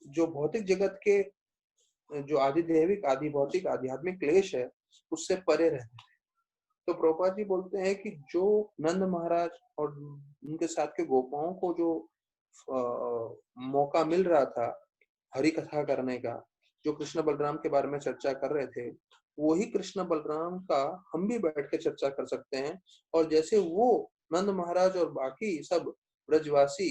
[SPEAKER 1] जो भौतिक जगत के जो आधिदैविक, आदि भौतिक, आध्यात्मिक क्लेश है, उससे परे रहते हैं। तो प्रभुपाद जी बोलते हैं कि जो नंद महाराज और उनके साथ के गोपाओं को जो मौका मिल रहा था हरि कथा करने का, जो कृष्ण बलराम के बारे में चर्चा कर रहे थे, वही कृष्ण बलराम का हम भी बैठ के चर्चा कर सकते हैं। और जैसे वो नंद महाराज और बाकी सब ब्रजवासी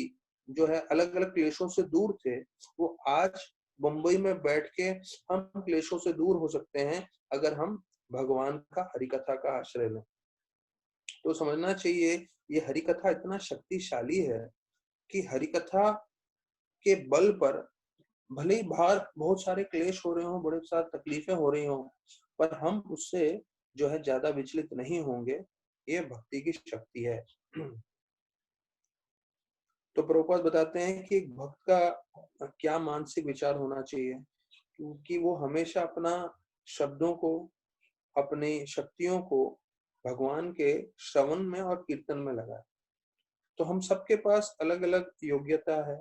[SPEAKER 1] जो है अलग अलग क्लेशों से दूर थे, वो आज मुंबई में बैठ के हम क्लेशों से दूर हो सकते हैं अगर हम भगवान का हरि कथा का आश्रय लें। तो समझना चाहिए ये हरि कथा इतना शक्तिशाली है कि हरि कथा के बल पर भले ही बाहर बहुत सारे क्लेश हो रहे हो, बड़े सारी तकलीफें हो रही हो, पर हम उससे जो है ज्यादा विचलित नहीं होंगे। ये भक्ति की शक्ति है। तो प्रभुपाद बताते हैं कि एक भक्त का क्या मानसिक विचार होना चाहिए, क्योंकि वो हमेशा अपना शब्दों को, अपनी शक्तियों को भगवान के श्रवण में और कीर्तन में लगाए। तो हम सबके पास अलग अलग योग्यता है,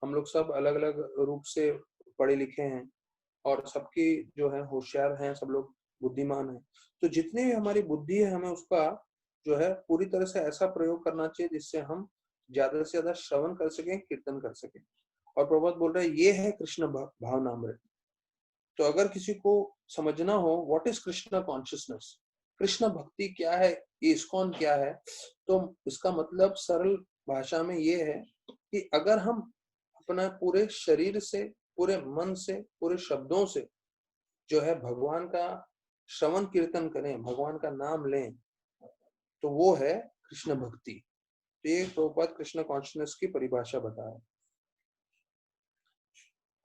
[SPEAKER 1] हम लोग सब अलग अलग रूप से पढ़े लिखे हैं और सबकी जो है होशियार हैं, सब लोग बुद्धिमान हैं। तो जितनी भी हमारी बुद्धि है, हमें उसका जो है पूरी तरह से ऐसा प्रयोग करना चाहिए जिससे हम ज्यादा से ज्यादा श्रवण कर सकें, कीर्तन कर सकें। और प्रभुपाद बोल रहे हैं ये है कृष्ण भावनामृत। तो अगर किसी को समझना हो what is Krishna consciousness, Krishna भक्ति क्या है, ये इस्कॉन क्या है, तो इसका मतलब सरल भाषा में ये है कि अगर हम अपना पूरे शरीर से, पूरे मन से, पूरे शब्दों से जो है भगवान का श्रवण कीर्तन करें, भगवान का नाम लें, तो वो है कृष्ण भक्ति। तो ये प्रभुपाद कृष्ण कॉन्शियसनेस की परिभाषा बताया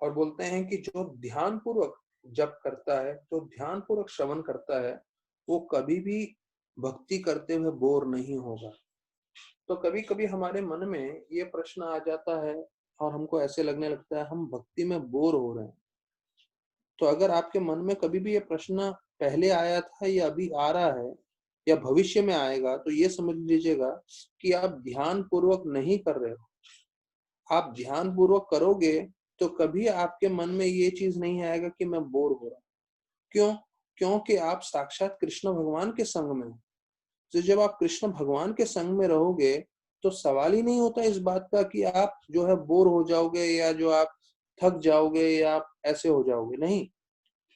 [SPEAKER 1] और बोलते हैं कि जो ध्यान पूर्वक जप करता है, तो ध्यान पूर्वक श्रवण करता है, वो कभी भी भक्ति करते हुए बोर नहीं होगा। तो कभी कभी हमारे मन में ये प्रश्न आ जाता है और हमको ऐसे लगने लगता है हम भक्ति में बोर हो रहे हैं। तो अगर आपके मन में कभी भी ये प्रश्न पहले आया था या अभी आ रहा है या भविष्य में आएगा, तो ये समझ लीजिएगा कि आप ध्यान पूर्वक नहीं कर रहे हो। आप ध्यान पूर्वक करोगे तो कभी आपके मन में ये चीज नहीं आएगा कि मैं बोर हो रहा हूं। क्यों? क्योंकि आप साक्षात कृष्ण भगवान के संग में हो। तो जब आप कृष्ण भगवान के संग में रहोगे तो सवाल ही नहीं होता इस बात का कि आप जो है बोर हो जाओगे या जो आप थक जाओगे या आप ऐसे हो जाओगे। नहीं,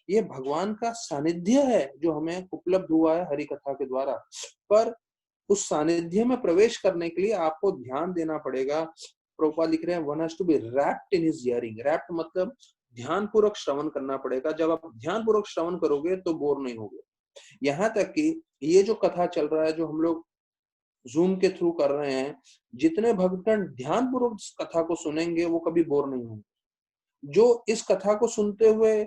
[SPEAKER 1] ये भगवान का सानिध्य है जो हमें उपलब्ध हुआ है हरि कथा के द्वारा। पर उस सानिध्य में प्रवेश करने के लिए आपको ध्यान देना पड़ेगा। प्रभुपाद लिख रहे हैं one has to be rapt in his hearing. Rapt मतलब ध्यान पूर्वक श्रवण करना पड़ेगा। जब आप ध्यान पूर्वक श्रवण करोगे तो बोर नहीं होगे। यहाँ तक कि ये जो कथा चल रहा है, जो हम लोग जूम के थ्रू कर रहे हैं, जितने भक्तगण ध्यान पूर्वक कथा को सुनेंगे वो कभी बोर नहीं होंगे। जो इस कथा को सुनते हुए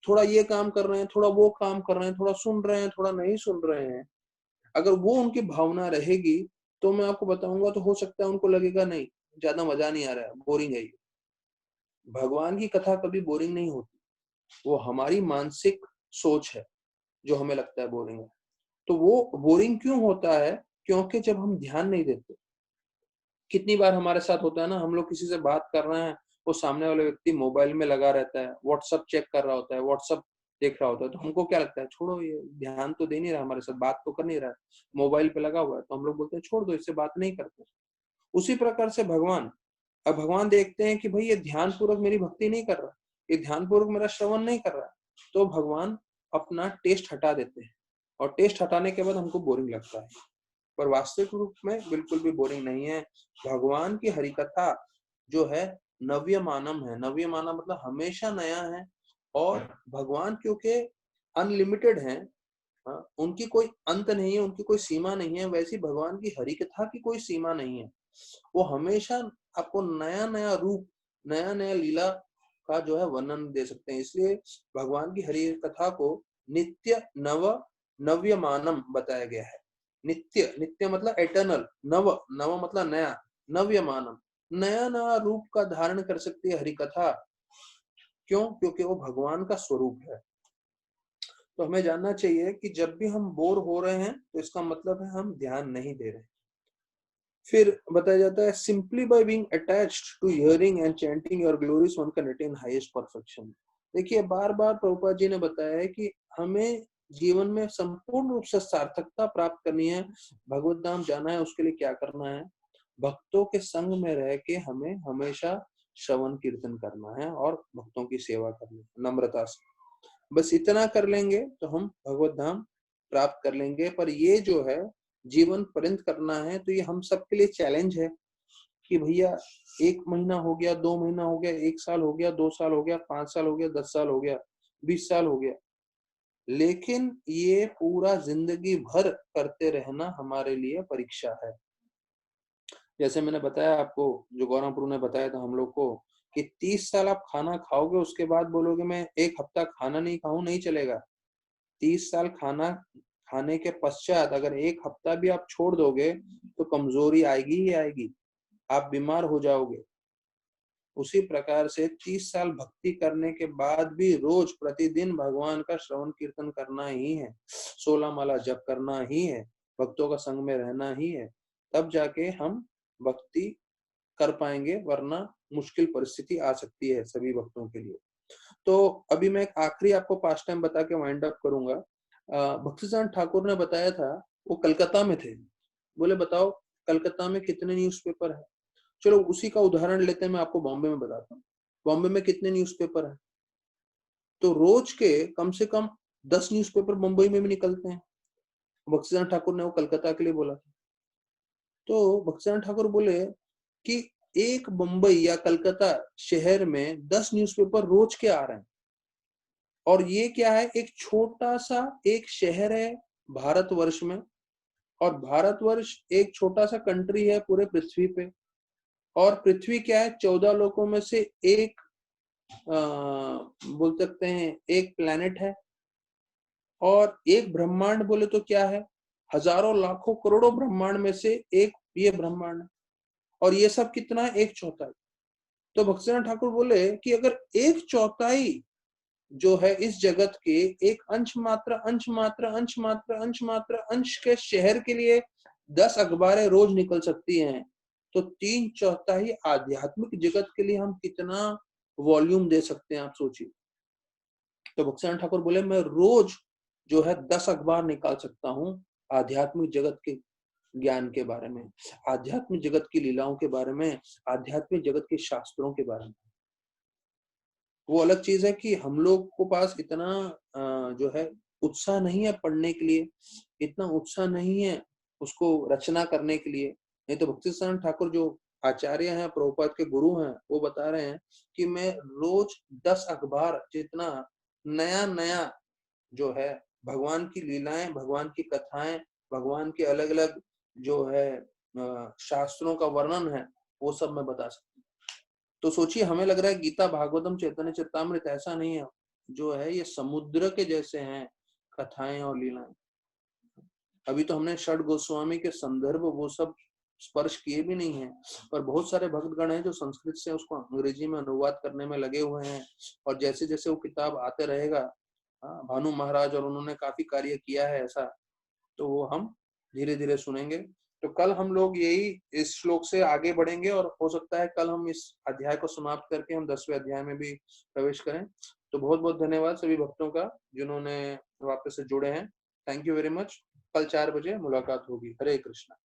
[SPEAKER 1] थोड़ा ये काम कर रहे हैं, थोड़ा वो काम कर रहे हैं, थोड़ा सुन रहे हैं, थोड़ा नहीं सुन रहे हैं, अगर वो उनकी भावना रहेगी तो मैं आपको बताऊंगा तो हो सकता है उनको लगेगा नहीं ज्यादा मजा नहीं आ रहा है, बोरिंग है ये। भगवान की कथा कभी बोरिंग नहीं होती, वो हमारी मानसिक सोच है जो हमें लगता है बोरिंग है। तो वो बोरिंग क्यों होता है? क्योंकि जब हम ध्यान नहीं देते। कितनी बार हमारे साथ होता है ना, हम लोग किसी से बात कर रहे हैं, वो सामने वाले व्यक्ति मोबाइल में लगा रहता है, व्हाट्सएप चेक कर रहा होता है, व्हाट्सएप देख रहा होता है, तो हमको क्या लगता है छोड़ो, ये ध्यान तो दे नहीं रहा, हमारे साथ बात तो कर नहीं रहा है, मोबाइल पे लगा हुआ है, तो हम लोग बोलते हैं छोड़ दो, इससे बात नहीं करते। उसी प्रकार से भगवान, अब भगवान देखते हैं कि भाई ये ध्यान पूर्वक मेरी भक्ति नहीं कर रहा, ये ध्यान पूर्वक मेरा श्रवण नहीं कर रहा, तो भगवान अपना टेस्ट हटा देते हैं और टेस्ट हटाने के बाद हमको बोरिंग लगता है। पर वास्तविक रूप में बिल्कुल भी बोरिंग नहीं है। भगवान की हरि कथा जो है नव्य मानम है। नव्य मानम मतलब हमेशा नया है। और भगवान क्योंकि अनलिमिटेड है, उनकी कोई अंत नहीं है, उनकी कोई सीमा नहीं है, वैसी भगवान की हरि कथा की कोई सीमा नहीं है। वो हमेशा आपको नया नया रूप, नया नया लीला का जो है वर्णन दे सकते हैं। इसलिए भगवान की हरि कथा को नित्य नव नव्य मानम बताया गया है। नित्य, नित्य मतलब एटर्नल, नव, नव मतलब नया, नव्य मानम, नया नया रूप का धारण कर सकती है हरि कथा। क्यों? क्योंकि वो भगवान का स्वरूप है। तो हमें जानना चाहिए कि जब भी हम बोर हो रहे हैं तो इसका मतलब है हम ध्यान नहीं दे रहे। फिर बताया जाता है simply by being attached to hearing and chanting your glories one can attain highest perfection. देखिए बार बार प्रभुपाद जी ने बताया है कि हमें जीवन में संपूर्ण रूप से सार्थकता प्राप्त करनी है, भगवत धाम जाना है, उसके लिए क्या करना है? भक्तों के संग में रह के हमें हमेशा श्रवण कीर्तन करना है और भक्तों की सेवा करनी है नम्रता से। बस इतना कर लेंगे तो हम भगवत धाम प्राप्त कर लेंगे। पर ये जो है जीवन पर्यंत करना है, तो ये हम सबके लिए चैलेंज है कि भैया 1 महीना हो गया, 2 महीना हो गया, 1 साल हो गया, 2 साल हो गया, 5 साल हो गया, 10 साल हो गया, 20 साल हो गया, लेकिन ये पूरा जिंदगी भर करते रहना हमारे लिए परीक्षा है। जैसे मैंने बताया आपको, जो गौरव प्रभु ने बताया था हम लोग को कि 30 साल आप खाना खाओगे, उसके बाद बोलोगे मैं 1 हफ्ता खाना नहीं खाऊं, नहीं चलेगा। 30 साल खाना खाने के पश्चात अगर 1 हफ्ता भी आप छोड़ दोगे तो कमजोरी आएगी ही आएगी, आप बीमार हो जाओगे। उसी प्रकार से 30 साल भक्ति करने के बाद भी रोज प्रतिदिन भगवान का श्रवण कीर्तन करना ही है, 16 माला जप करना ही है, भक्तों का संग में रहना ही है, तब जाके हम भक्ति कर पाएंगे, वरना मुश्किल परिस्थिति आ सकती है सभी भक्तों के लिए। तो अभी मैं एक आखिरी आपको पास टाइम बता के वाइंड अप करूंगा। भक्तिसार ठाकुर ने बताया था, वो कलकत्ता में थे, बोले बताओ कलकत्ता में कितने न्यूज़पेपर है। चलो उसी का उदाहरण लेते हैं, मैं आपको बॉम्बे में बताता हूँ। बॉम्बे में कितने न्यूज़पेपर है? तो रोज के कम से कम 10 न्यूज़पेपर मुंबई में भी निकलते हैं। भक्तिसार ठाकुर ने वो कलकत्ता के लिए बोला था। तो भक्तिसार ठाकुर बोले कि एक मुंबई या कलकत्ता शहर में 10 न्यूज़पेपर रोज के आ रहे हैं। और ये क्या है, एक छोटा सा एक शहर है भारतवर्ष में, और भारतवर्ष एक छोटा सा कंट्री है पूरे पृथ्वी पे, और पृथ्वी क्या है, 14 लोकों में से एक बोल सकते हैं एक प्लेनेट है, और एक ब्रह्मांड बोले तो क्या है, हजारों लाखों करोड़ों ब्रह्मांड में से एक ये ब्रह्मांड है, और ये सब कितना है, एक चौथाई। तो भक्तिनाथ ठाकुर बोले कि अगर एक चौथाई जो है इस जगत के एक अंश के शहर के लिए 10 अखबारें रोज निकल सकती हैं, तो 3/4 आध्यात्मिक जगत के लिए हम कितना वॉल्यूम दे सकते हैं, आप सोचिए। तो भक्तिनाथ ठाकुर बोले मैं रोज जो है 10 अखबार निकाल सकता हूँ आध्यात्मिक जगत के ज्ञान के बारे में, आध्यात्मिक जगत की लीलाओं के बारे में, आध्यात्मिक जगत के शास्त्रों के बारे में। वो अलग चीज है कि हम लोग को पास इतना जो है उत्साह नहीं है पढ़ने के लिए, इतना उत्साह नहीं है उसको रचना करने के लिए। नहीं तो भक्तिसार ठाकुर जो आचार्य हैं, प्रभुपाद के गुरु हैं, वो बता रहे हैं कि मैं रोज 10 अखबार जितना नया नया जो है भगवान की लीलाएं, भगवान की कथाएं, भगवान के अलग अलग जो है शास्त्रों का वर्णन है, वो सब मैं बता सकता हूँ। तो सोचिए, हमें लग रहा है गीता, भागवतम, चैतन्य चरितामृत ऐसा नहीं है, जो है ये समुद्र के जैसे हैं कथाएं और लीलाएं। अभी तो हमने षड गोस्वामी के संदर्भ वो सब स्पर्श किए भी नहीं है, पर बहुत सारे भक्तगण हैं जो संस्कृत से उसको अंग्रेजी में अनुवाद करने में लगे हुए हैं, और जैसे जैसे वो किताब आते रहेगा, भानु महाराज और उन्होंने काफी कार्य किया है ऐसा, तो वो हम धीरे धीरे सुनेंगे। तो कल हम लोग यही इस श्लोक से आगे बढ़ेंगे, और हो सकता है कल हम इस अध्याय को समाप्त करके हम 10वें अध्याय में भी प्रवेश करें। तो बहुत बहुत धन्यवाद सभी भक्तों का जिन्होंने वापस से जुड़े हैं। Thank you very much. कल 4 बजे मुलाकात होगी। हरे कृष्णा।